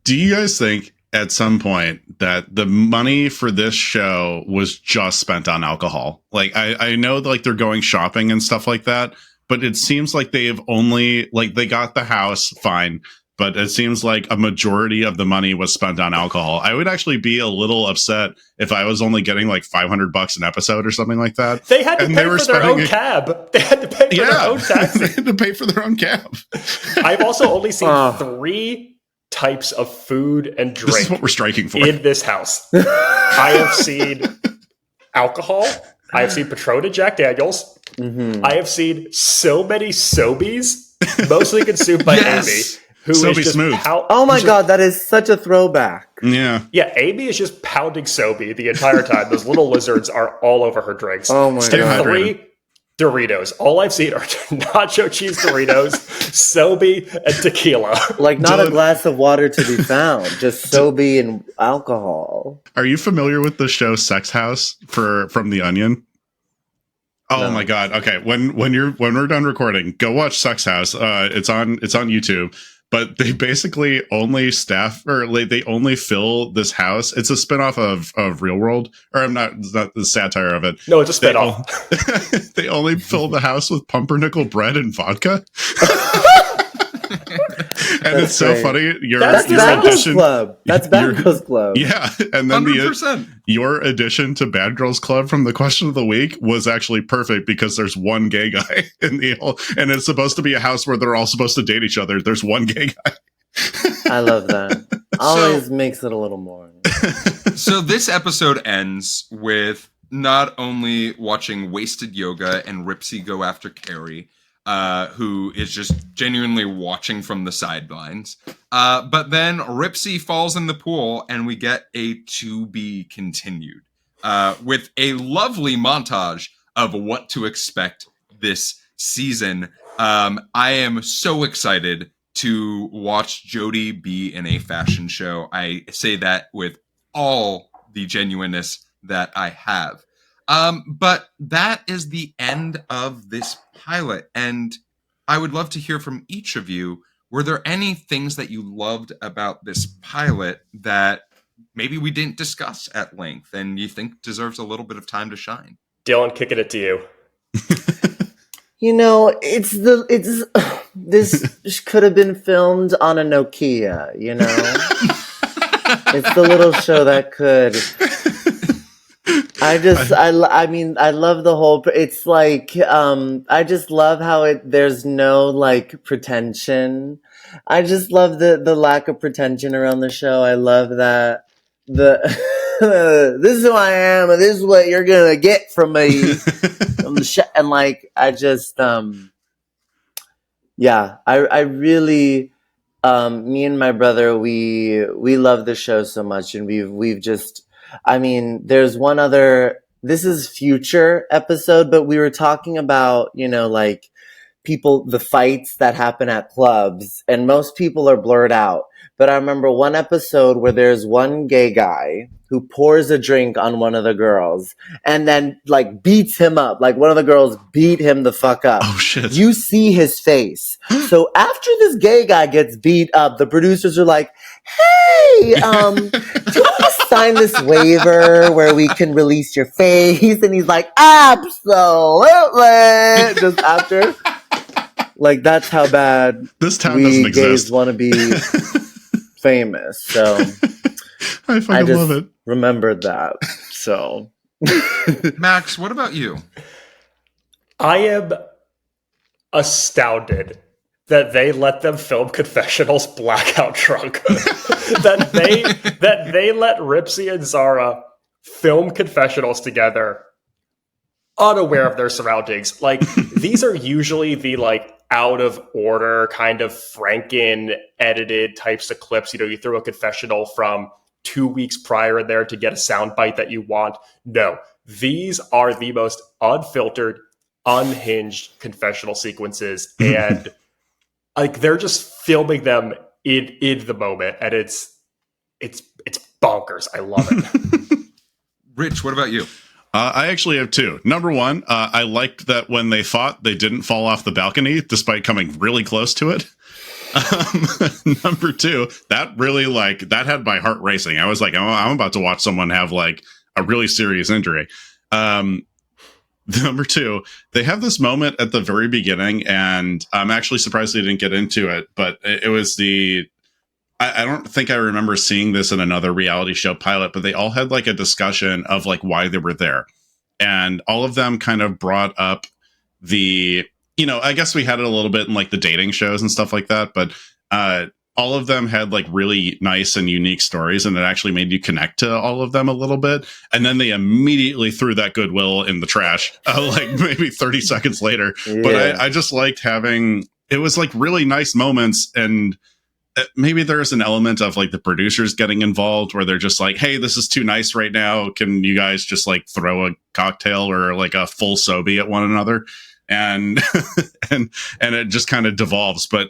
Do you guys think at some point that the money for this show was just spent on alcohol? Like, I know like they're going shopping and stuff like that, but it seems like they have only like they got the house fine, but it seems like a majority of the money was spent on alcohol. I would actually be a little upset if I was only getting like $500 an episode or something like that.
They had to pay for their own cab. They had to pay for their own taxi.
They had to pay for their own cab.
I've also only seen 3 types of food and drink.
This is what we're striking for
in this house. I have seen alcohol. I have seen Patron and Jack Daniels. Mm-hmm. I have seen so many Sobeys, mostly consumed by Amy, who
Sobe
is just
smooth.
Oh my god, that is such a throwback.
Yeah,
Amy is just pounding Sobe the entire time. Those little lizards are all over her drinks.
Oh my god.
3 Doritos. All I've seen are nacho cheese Doritos, Sobe, and tequila.
Like not a glass of water to be found, just Sobe and alcohol.
Are you familiar with the show Sex House from The Onion? Oh no. My god. Okay. When we're done recording, go watch Sex House. It's on YouTube. But they basically only they only fill this house. It's a spinoff of Real World, or it's not the satire of it.
No, it's a spinoff.
They only fill the house with pumpernickel bread and vodka. And
That's
it's so
great.
funny.
That's Bad Girls Club. That's Bad Girls Club.
Yeah, and then
100%.
Your addition to Bad Girls Club from the question of the week was actually perfect because there's one gay guy in the whole, and it's supposed to be a house where they're all supposed to date each other. There's one gay guy.
I love that. Always makes it a little more.
So this episode ends with not only watching Wasted Yoga and Ripsy go after Carrie, who is just genuinely watching from the sidelines. But then Ripsy falls in the pool, and we get a to be continued with a lovely montage of what to expect this season. I am so excited to watch Jody be in a fashion show. I say that with all the genuineness that I have. But that is the end of this pilot, and I would love to hear from each of you. Were there any things that you loved about this pilot that maybe we didn't discuss at length and you think deserves a little bit of time to shine?
Dylan, kicking it to you.
You know, this could have been filmed on a Nokia, you know? It's the little show that could. I love the whole, it's like, I just love how there's no like pretension. I just love the lack of pretension around the show. I love that this is who I am and this is what you're gonna get from me. From the show. And like, I just, I really, me and my brother, we love the show so much, and we've just, there's one other, this is future episode, but we were talking about, like the fights that happen at clubs, and most people are blurred out. But I remember one episode where there's one gay guy who pours a drink on one of the girls and then like beats him up. Like one of the girls beat him the fuck up.
Oh shit.
You see his face. So after this gay guy gets beat up, the producers are like, hey, do you want to sign this waiver where we can release your face? And he's like, absolutely. Just after. Like, that's how bad
this town doesn't exist.
Gays want to be famous. So
I fucking love it.
Remembered that. So
Max, what about you?
I am astounded that they let them film confessionals blackout drunk. that they let Ripsy and Zara film confessionals together unaware of their surroundings. Like, these are usually the like out of order kind of Franken edited types of clips. You throw a confessional from 2 weeks prior in there to get a soundbite that you want. No, these are the most unfiltered, unhinged confessional sequences, and like they're just filming them in the moment, and it's bonkers. I love it.
Rich, what about you?
I actually have two. Number one, I liked that when they fought, they didn't fall off the balcony despite coming really close to it. Number two, that really that had my heart racing. I was like, oh, I'm about to watch someone have like a really serious injury. Number two, they have this moment at the very beginning, and I'm actually surprised they didn't get into it, but it was I don't think I remember seeing this in another reality show pilot, but they all had like a discussion of like why they were there. And all of them kind of brought up I guess we had it a little bit in like the dating shows and stuff like that, but all of them had like really nice and unique stories, and it actually made you connect to all of them a little bit. And then they immediately threw that goodwill in the trash, like maybe 30 seconds later. Yeah. But I just liked it was like really nice moments, and maybe there's an element of like the producers getting involved where they're just like, hey, this is too nice right now. Can you guys just like throw a cocktail or like a full Sobe at one another? And and it just kind of devolves. But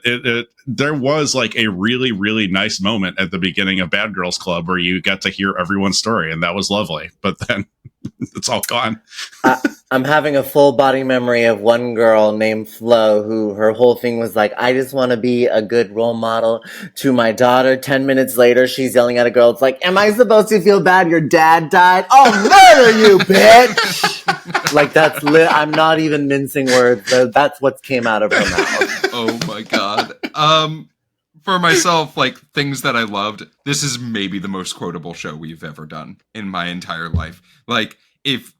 there was like a really, really nice moment at the beginning of Bad Girls Club where you got to hear everyone's story, and that was lovely. But then it's all gone.
I'm having a full body memory of one girl named Flo who her whole thing was like, I just want to be a good role model to my daughter. 10 minutes later, she's yelling at a girl. It's like, am I supposed to feel bad your dad died? I'll murder you, bitch! Like, I'm not even mincing words. That's what came out of her mouth.
Oh my God. For myself, like things that I loved, this is maybe the most quotable show we've ever done in my entire life. Like, if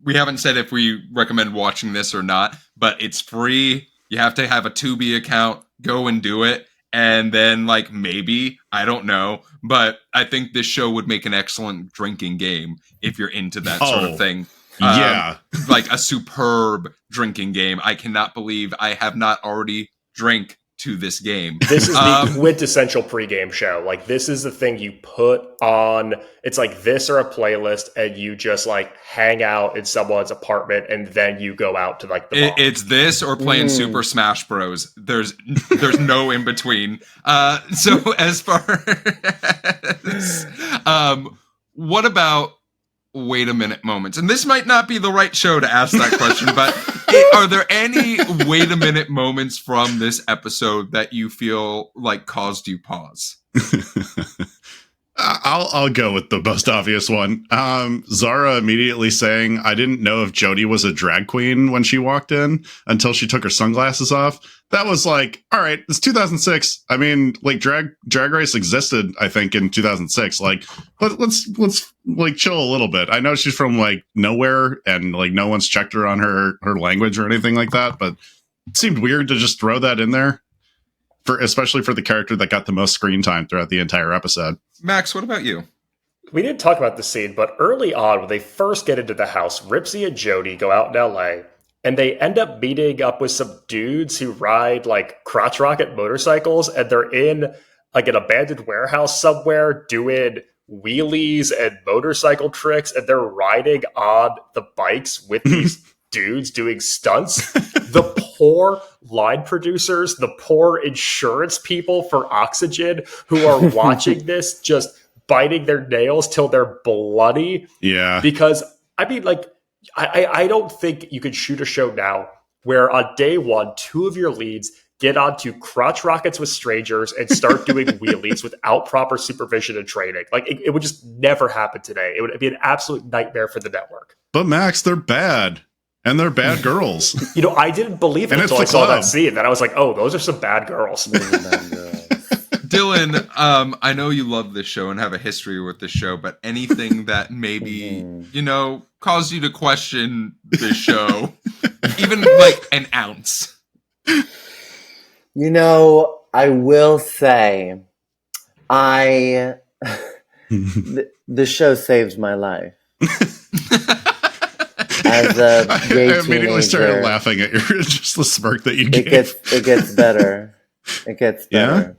we haven't said if we recommend watching this or not, but it's free. You have to have a Tubi account. Go and do it. And then, like, maybe, I don't know, but I think this show would make an excellent drinking game if you're into that sort of thing.
Yeah.
Like a superb drinking game. I cannot believe I have not already drank to this game.
This is the quintessential pregame show. Like, this is the thing you put on. It's like this or a playlist, and you just like hang out in someone's apartment, and then you go out to like the bar.
It's this or playing Super Smash Bros. There's no in between. So as far as what about wait a minute moments? And this might not be the right show to ask that question, but are there any wait a minute moments from this episode that you feel like caused you pause?
I'll go with the most obvious one. Zara immediately saying, I didn't know if Jody was a drag queen when she walked in until she took her sunglasses off. That was like, all right, it's 2006. I mean, like drag race existed, I think, in 2006. Like, let's like chill a little bit. I know she's from like nowhere, and like no one's checked her on her language or anything like that, but it seemed weird to just throw that in there, especially for the character that got the most screen time throughout the entire episode.
Max, what about you?
We didn't talk about the scene, but early on, when they first get into the house, Ripsy and Jody go out in LA, and they end up meeting up with some dudes who ride like crotch rocket motorcycles, and they're in like an abandoned warehouse somewhere doing wheelies and motorcycle tricks, and they're riding on the bikes with these dudes doing stunts. The poor line producers, the poor insurance people for Oxygen who are watching this just biting their nails till they're bloody.
Yeah.
Because, I mean, like, I don't think you could shoot a show now where on day one, two of your leads get onto crotch rockets with strangers and start doing wheelies without proper supervision and training. Like, it would just never happen today. It would be an absolute nightmare for the network.
But Max, they're bad. And they're bad girls.
You know, I didn't believe it until I saw that scene. Then I was like, oh, those are some bad girls.
Dylan, I know you love this show and have a history with this show, but anything that maybe, caused you to question this show, even like an ounce?
You know, I will say, the show saved my life. as a gay
I immediately started
teenager.
laughing at your just the smirk that you
It
gave.
gets better. It gets better.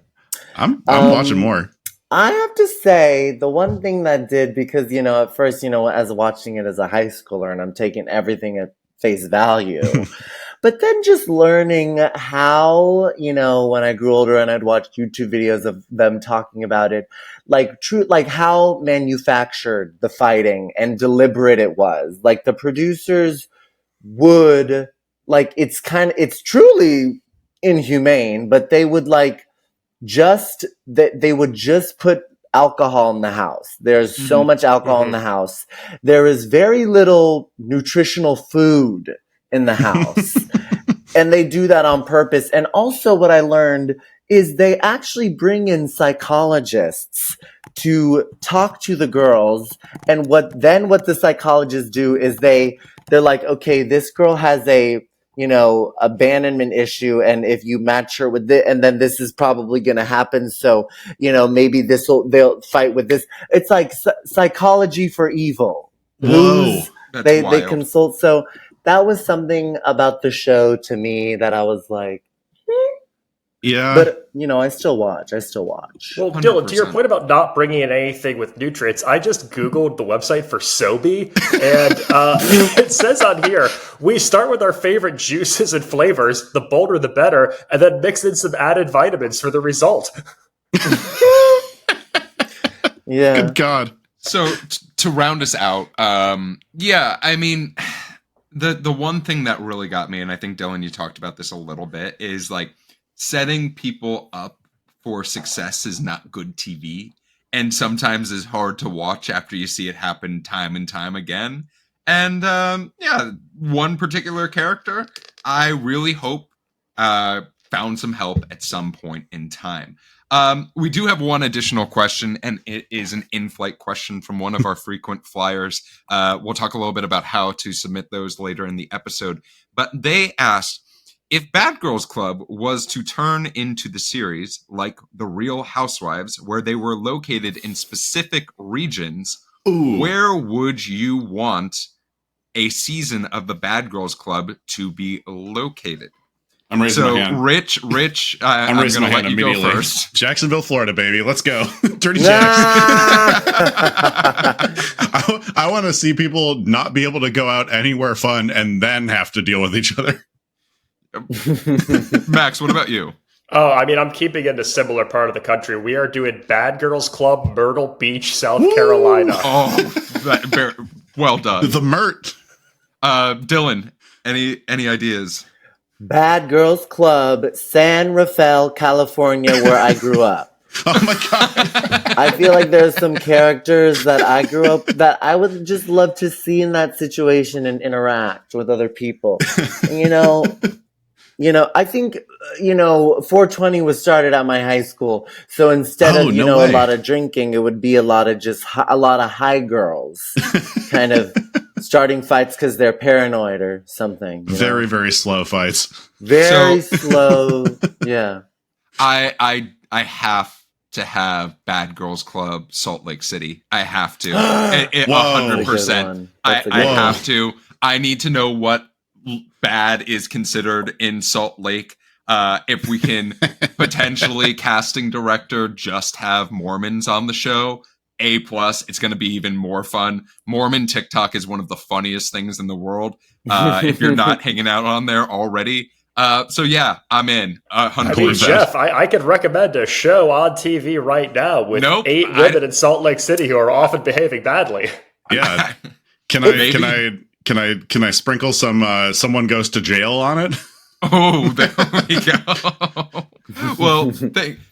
I'm watching more.
I have to say, the one thing that did, because, at first, as watching it as a high schooler and I'm taking everything at face value, but then just learning how, when I grew older and I'd watch YouTube videos of them talking about it, like how manufactured the fighting and deliberate it was. Like the producers would, it's truly inhumane, but they would they would just put alcohol in the house. There's so much alcohol in the house. There is very little nutritional food in the house. And they do that on purpose. And also what I learned is they actually bring in psychologists to talk to the girls. And what the psychologists do is they're like, okay, this girl has a abandonment issue. And if you match her with this, and then this is probably going to happen. So, maybe they'll fight with this. It's like psychology for evil.
Whoa.
They consult. So that was something about the show to me that I was like,
yeah.
But I still watch.
Well,
100%.
Dylan, to your point about not bringing in anything with nutrients, I just Googled the website for Sobe, and it says on here, we start with our favorite juices and flavors, the bolder the better, and then mix in some added vitamins for the result.
Yeah.
Good God.
So to round us out, I mean, the one thing that really got me, and I think Dylan, you talked about this a little bit, is like setting people up for success is not good TV, and sometimes is hard to watch after you see it happen time and time again. And one particular character, I really hope found some help at some point in time. We do have one additional question, and it is an in-flight question from one of our frequent flyers. We'll talk a little bit about how to submit those later in the episode. But they asked, if Bad Girls Club was to turn into the series like The Real Housewives, where they were located in specific regions, where would you want a season of the Bad Girls Club to be located?
I'm raising my hand.
Rich, I'm
raising
going
my
to let
hand
you
immediately.
go first.
Jacksonville, Florida, baby. Let's go. Dirty Jacks. I want to see people not be able to go out anywhere fun and then have to deal with each other.
Max, what about you?
Oh, I mean, I'm keeping it a similar part of the country. We are doing Bad Girls Club, Myrtle Beach, South Carolina.
Oh, well done.
The Mert.
Dylan, any ideas?
Bad Girls Club, San Rafael, California, where I grew up.
Oh my God.
I feel like there's some characters that I grew up that I would just love to see in that situation and interact with other people. I think, 420 was started at my high school. So instead of, a lot of drinking, it would be a lot of high girls kind of starting fights because they're paranoid or something.
Very, very slow fights.
Very slow. Yeah.
I have to have Bad Girls Club Salt Lake City. I have to. 100%. I have to. I need to know what bad is considered in Salt Lake. If we can potentially casting director just have Mormons on the show, A+, it's going to be even more fun. Mormon TikTok is one of the funniest things in the world. If you're not hanging out on there already. So yeah, I'm in 100%.
I mean, Jeff, I could recommend a show on TV right now with 8 women in Salt Lake City who are often behaving badly.
Yeah. Can I sprinkle some someone goes to jail on it?
Oh, there we go. Well,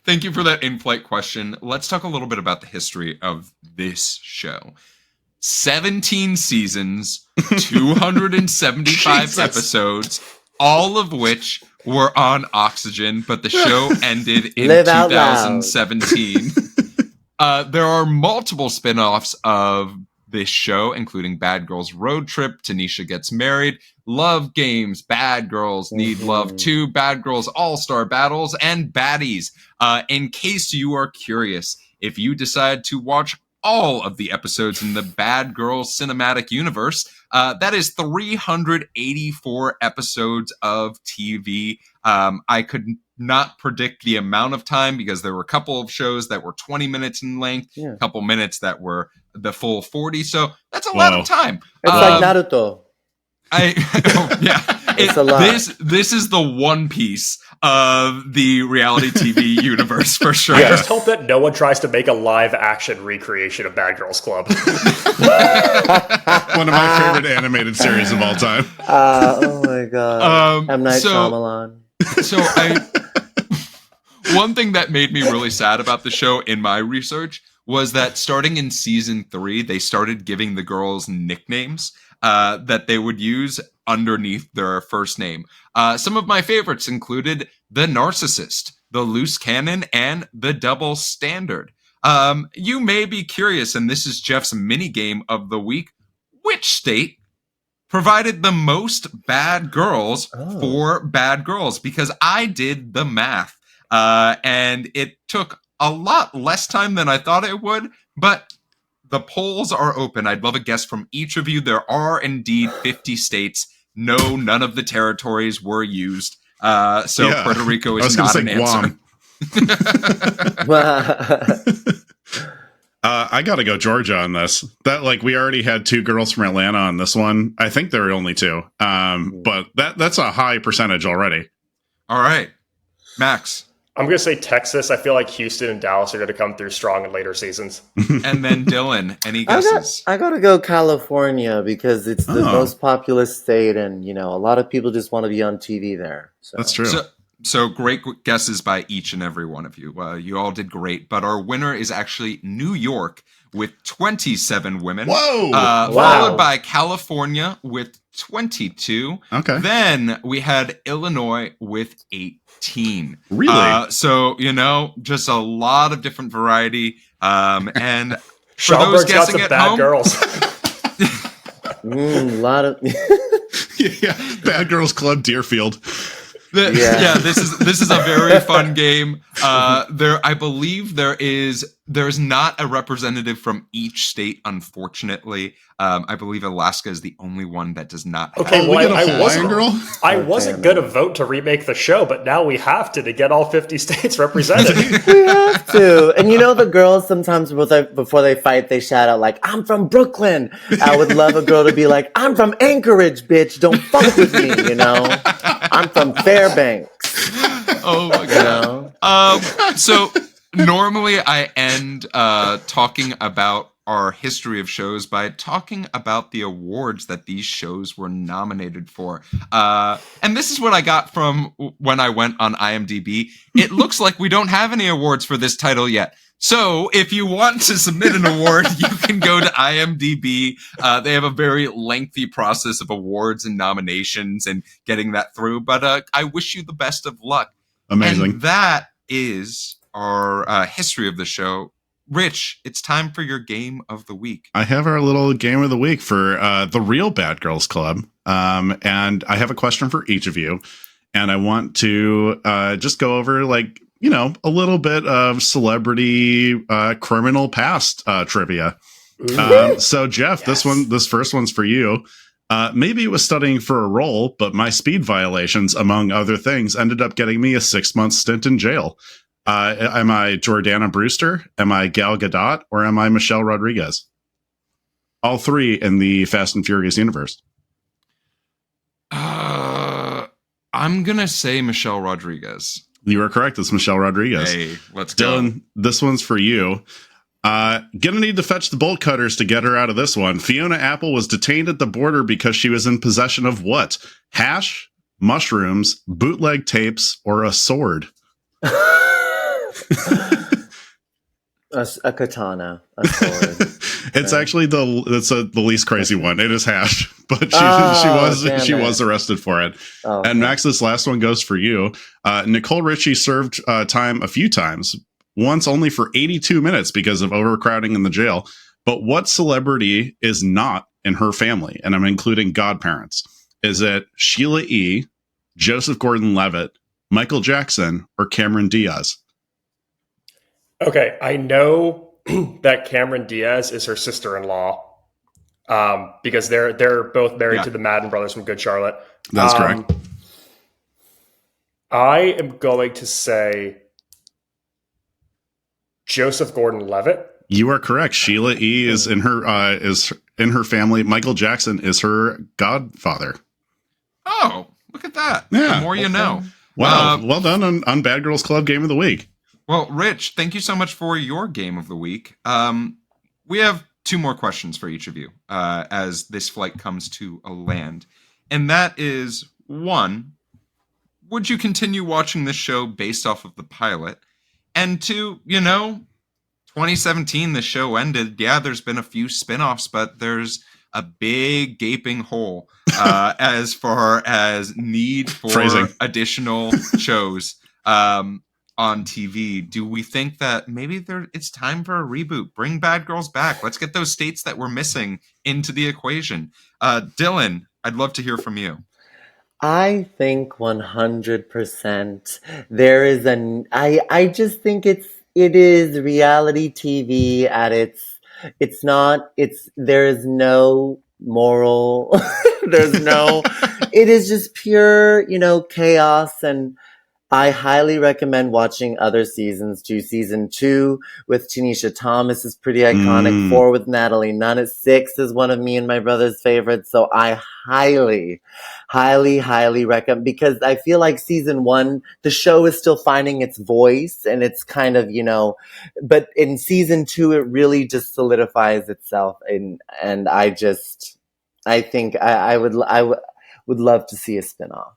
thank you for that in-flight question. Let's talk a little bit about the history of this show. 17 seasons, 275 episodes, all of which were on Oxygen, but the show ended in 2017. There are multiple spin-offs of this show, including Bad Girls Road Trip, Tanisha Gets Married, Love Games, Bad Girls Need Love 2, Bad Girls All-Star Battles, and Baddies. In case you are curious, if you decide to watch all of the episodes in the Bad Girls cinematic universe. That is 384 episodes of TV. I could not predict the amount of time because there were a couple of shows that were 20 minutes in length, a couple minutes that were the full 40. So that's a lot of time.
It's like Naruto. It's a lot.
This is the One Piece of the reality TV universe for sure.
I just hope that no one tries to make a live action recreation of Bad Girls Club.
One of my favorite animated series of all time.
Oh my god. M. Night Shyamalan.
So one thing that made me really sad about the show in my research was that starting in season 3, they started giving the girls nicknames that they would use underneath their first name. Some of my favorites included the Narcissist, the Loose Cannon, and the Double Standard. You may be curious, and this is Jeff's mini game of the week. Which state provided the most bad girls for Bad Girls? Because I did the math, and it took a lot less time than I thought it would, but the polls are open. I'd love a guess from each of you. There are indeed 50 states. No, none of the territories were used. Puerto Rico is not an answer.
I got to go Georgia on this. We already had 2 girls from Atlanta on this one. I think there were only 2. But that's a high percentage already.
All right. Max.
I'm going to say Texas. I feel like Houston and Dallas are going to come through strong in later seasons.
And then Dylan, any guesses?
I got to go California because it's the most populous state, and a lot of people just want to be on TV there. So.
That's true.
So great guesses by each and every one of you. You all did great, but our winner is actually New York with 27 women.
Whoa!
Followed by California with 22.
Okay.
Then we had Illinois with 18.
Really?
So, just a lot of different variety. And for
Schaumburg's
those guessing at
bad
home,
girls.
A lot of
Bad Girls Club Deerfield.
This is a very fun game. I believe there's not a representative from each state, unfortunately. I believe Alaska is the only one that does not have.
Okay, I
Girl?
wasn't going to vote to remake the show, but now we have to get all 50 states represented.
We have to. And the girls sometimes before they fight, they shout out like, "I'm from Brooklyn." I would love a girl to be like, "I'm from Anchorage, bitch. Don't fuck with me." I'm from Fairbanks.
Oh my god. So normally I end talking about our history of shows by talking about the awards that these shows were nominated for. And this is what I got from when I went on IMDb. It looks like we don't have any awards for this title yet. So if you want to submit an award, you can go to IMDb. They have a very lengthy process of awards and nominations and getting that through. But I wish you the best of luck.
Amazing.
And that is our history of the show. Rich, it's time for your game of the week.
I have our little game of the week for the real Bad Girls Club. And I have a question for each of you. And I want to just go over a little bit of celebrity criminal past trivia. So Jeff,
Yes.
this first one's for you. Maybe it was studying for a role, but my speed violations, among other things, ended up getting me a 6-month stint in jail. Am I Jordana Brewster? Am I Gal Gadot? Or am I Michelle Rodriguez? All 3 in the Fast and Furious universe.
I'm going to say Michelle Rodriguez.
You are correct. It's Michelle Rodriguez.
Hey, let's go.
Dylan, this one's for you. Gonna need to fetch the bolt cutters to get her out of this one. Fiona Apple was detained at the border because she was in possession of what? Hash, mushrooms, bootleg tapes, or a sword?
A katana, a sword.
It's actually the least crazy one. It is hash, but she was arrested for it.
Oh,
and Max, this last one goes for you. Nicole Richie served time a few times, once only for 82 minutes because of overcrowding in the jail. But what celebrity is not in her family? And I'm including godparents. Is it Sheila E., Joseph Gordon-Levitt, Michael Jackson, or Cameron Diaz?
Okay, I know that Cameron Diaz is her sister-in-law, because they're both married to the Madden brothers from Good Charlotte.
That's correct.
I am going to say Joseph Gordon-Levitt.
You are correct. Sheila E. is in her family. Michael Jackson is her godfather.
Oh, look at that.
Yeah.
The more you know.
Wow. Well done on Bad Girls Club Game of the Week.
Well, Rich, thank you so much for your Game of the Week. We have 2 more questions for each of you as this flight comes to a land. And that is, 1, would you continue watching this show based off of the pilot? And 2, 2017, the show ended. Yeah, there's been a few spinoffs, but there's a big gaping hole as far as need for additional shows on TV. Do we think that maybe it's time for a reboot? Bring Bad Girls back. Let's get those states that we're missing into the equation. Dylan, I'd love to hear from you.
I think 100%. There is I just think it is reality TV at there is no moral, it is just pure, chaos, and I highly recommend watching other seasons too. Season 2 with Tanisha Thomas is pretty iconic. 4 with Natalie Nunn. 6 is one of me and my brother's favorites. So I highly, highly, highly recommend, because I feel like season 1, the show is still finding its voice, and it's kind of, but in season 2, it really just solidifies itself. And I think I would love to see a spinoff.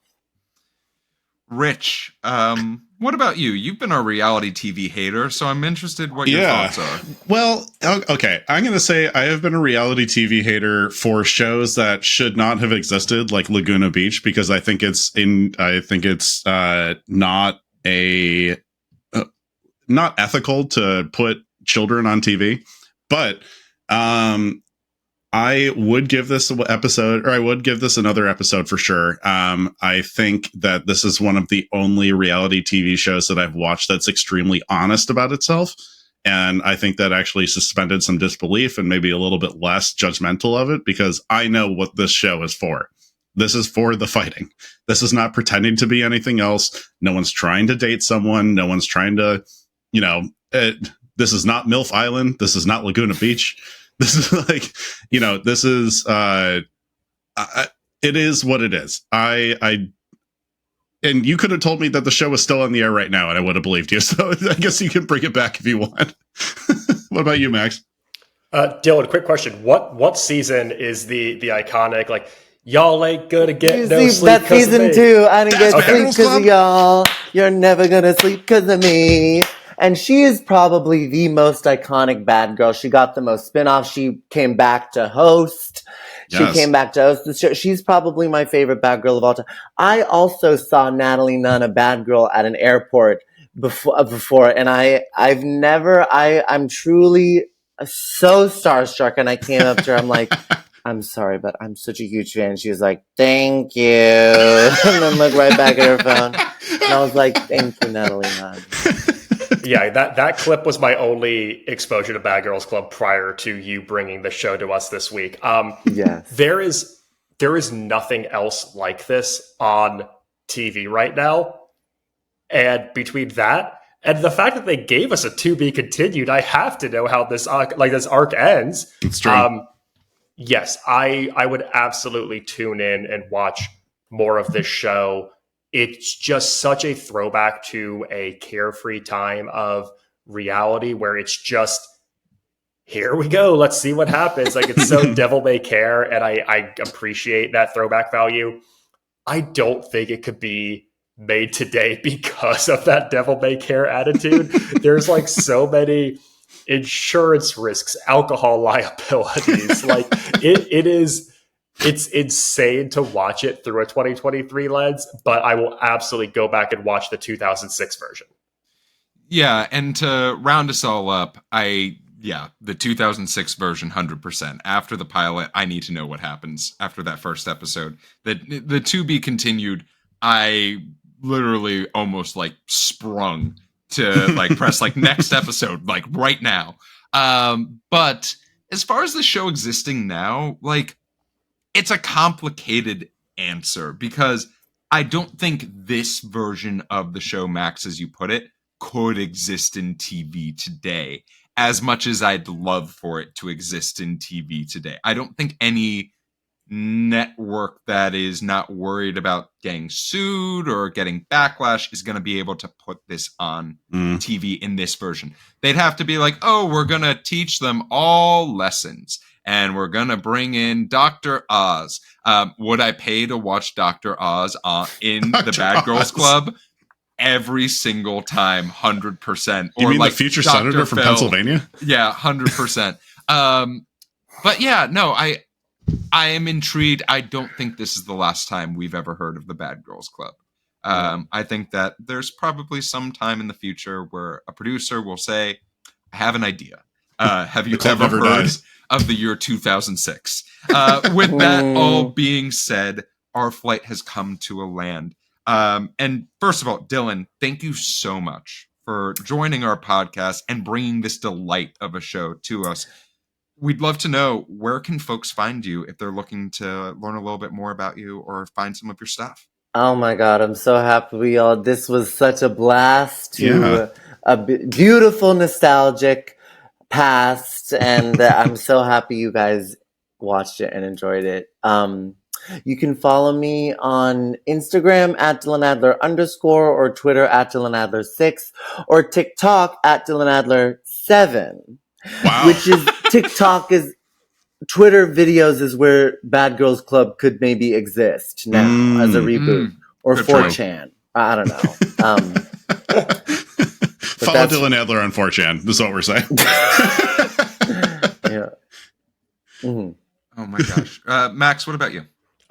Rich, what about you? You've been a reality TV hater, so I'm interested what your thoughts are.
Well, okay. I'm going to say I have been a reality TV hater for shows that should not have existed, like Laguna Beach, because I think it's not ethical to put children on TV. But I would give this another episode for sure. I think that this is one of the only reality TV shows that I've watched that's extremely honest about itself. And I think that actually suspended some disbelief and maybe a little bit less judgmental of it, because I know what this show is for. This is for the fighting. This is not pretending to be anything else. No one's trying to date someone. No one's trying to, this is not MILF Island. This is not Laguna Beach. This is it is what it is. And you could have told me that the show was still on the air right now, and I would have believed you. So I guess you can bring it back if you want. What about you, Max?
Dylan, quick question. What season is the iconic, like, y'all ain't gonna get no sleep?
That's season 2. I didn't get sleep because of y'all. You're never gonna sleep because of me. And she is probably the most iconic bad girl. She got the most spinoffs. She came back to host. She came back to host the show. She's probably my favorite bad girl of all time. I also saw Natalie Nunn, a bad girl, at an airport before, and I'm truly so starstruck. And I came up to her. I'm like, I'm sorry, but I'm such a huge fan. She was like, thank you. And then looked right back at her phone. And I was like, thank you, Natalie Nunn.
Yeah, that clip was my only exposure to Bad Girls Club prior to you bringing the show to us this week.
Yes.
There is nothing else like this on TV right now. And between that and the fact that they gave us a to be continued, I have to know how this arc ends.
It's true.
Yes, I would absolutely tune in and watch more of this show. It's just such a throwback to a carefree time of reality where it's just, here we go, let's see what happens. Like, it's so devil may care, and I appreciate that throwback value. I don't think it could be made today because of that devil may care attitude. There's like so many insurance risks, alcohol liabilities. Like it's insane to watch it through a 2023 lens, but I will absolutely go back and watch the 2006 version.
Yeah, and to round us all up, the 2006 version, 100%. After the pilot, I need to know what happens after that first episode. The to be continued, I literally almost like sprung to like press like next episode, like right now. But as far as the show existing now, like, it's a complicated answer because I don't think this version of the show, Max, as you put it, could exist in TV today as much as I'd love for it to exist in TV today. I don't think any network that is not worried about getting sued or getting backlash is going to be able to put this on TV in this version. They'd have to be like, oh, we're going to teach them all lessons and we're going to bring in Dr. Oz. Would I pay to watch Dr. Oz in the Bad Girls Club? Every single time, 100%.
You mean
like
the future
Dr.
senator from Pennsylvania?
Yeah, 100%. But yeah, no, I am intrigued. I don't think this is the last time we've ever heard of the Bad Girls Club. I think that there's probably some time in the future where a producer will say, I have an idea. Have you ever heard of the year 2006? With that all being said, our flight has come to a land. And first of all, Dylan, thank you so much for joining our podcast and bringing this delight of a show to us. We'd love to know, where can folks find you if they're looking to learn a little bit more about you or find some of your stuff?
Oh my God, I'm so happy this was such a blast to a beautiful, nostalgic past. And I'm so happy you guys watched it and enjoyed it. You can follow me on Instagram at Dylan Adler _ or Twitter at Dylan Adler 6 or TikTok at Dylan Adler 7.
Wow.
Which is TikTok is Twitter videos is where Bad Girls Club could maybe exist now as a reboot or 4chan. I don't know.
Follow Dylan Adler on 4chan. This is what we're saying.
Yeah. Mm-hmm.
Oh my gosh. Max, what about you?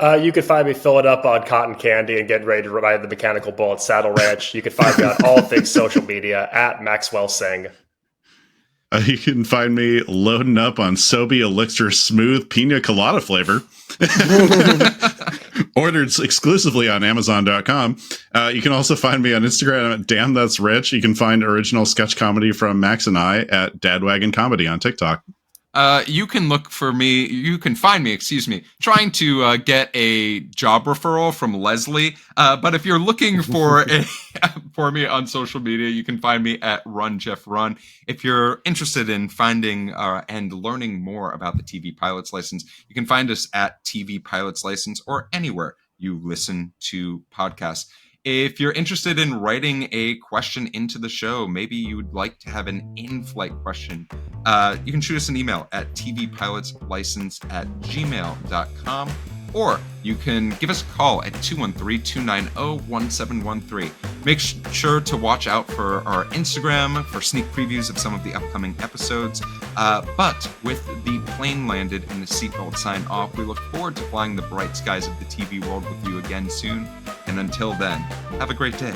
You could find me filling up on cotton candy and getting ready to ride the mechanical bull at Saddle Ranch. You could find me on all things social media at Maxwell Singh.
You can find me loading up on Sobe Elixir Smooth Pina Colada flavor. Ordered exclusively on Amazon.com. You can also find me on Instagram at Damn That's Rich. You can find original sketch comedy from Max and I at Dadwagon Comedy on TikTok.
You can find me, trying to get a job referral from Leslie. But if you're looking for for me on social media, you can find me at Run Jeff Run. If you're interested in finding and learning more about the TV Pilots License, you can find us at TV Pilots License or anywhere you listen to podcasts. If you're interested in writing a question into the show, maybe you would like to have an in-flight question, you can shoot us an email at tvpilotslicense@gmail.com, or you can give us a call at 213-290-1713. Make sure to watch out for our Instagram for sneak previews of some of the upcoming episodes. But with the plane landed and the seatbelt sign off, we look forward to flying the bright skies of the TV world with you again soon. And until then, have a great day.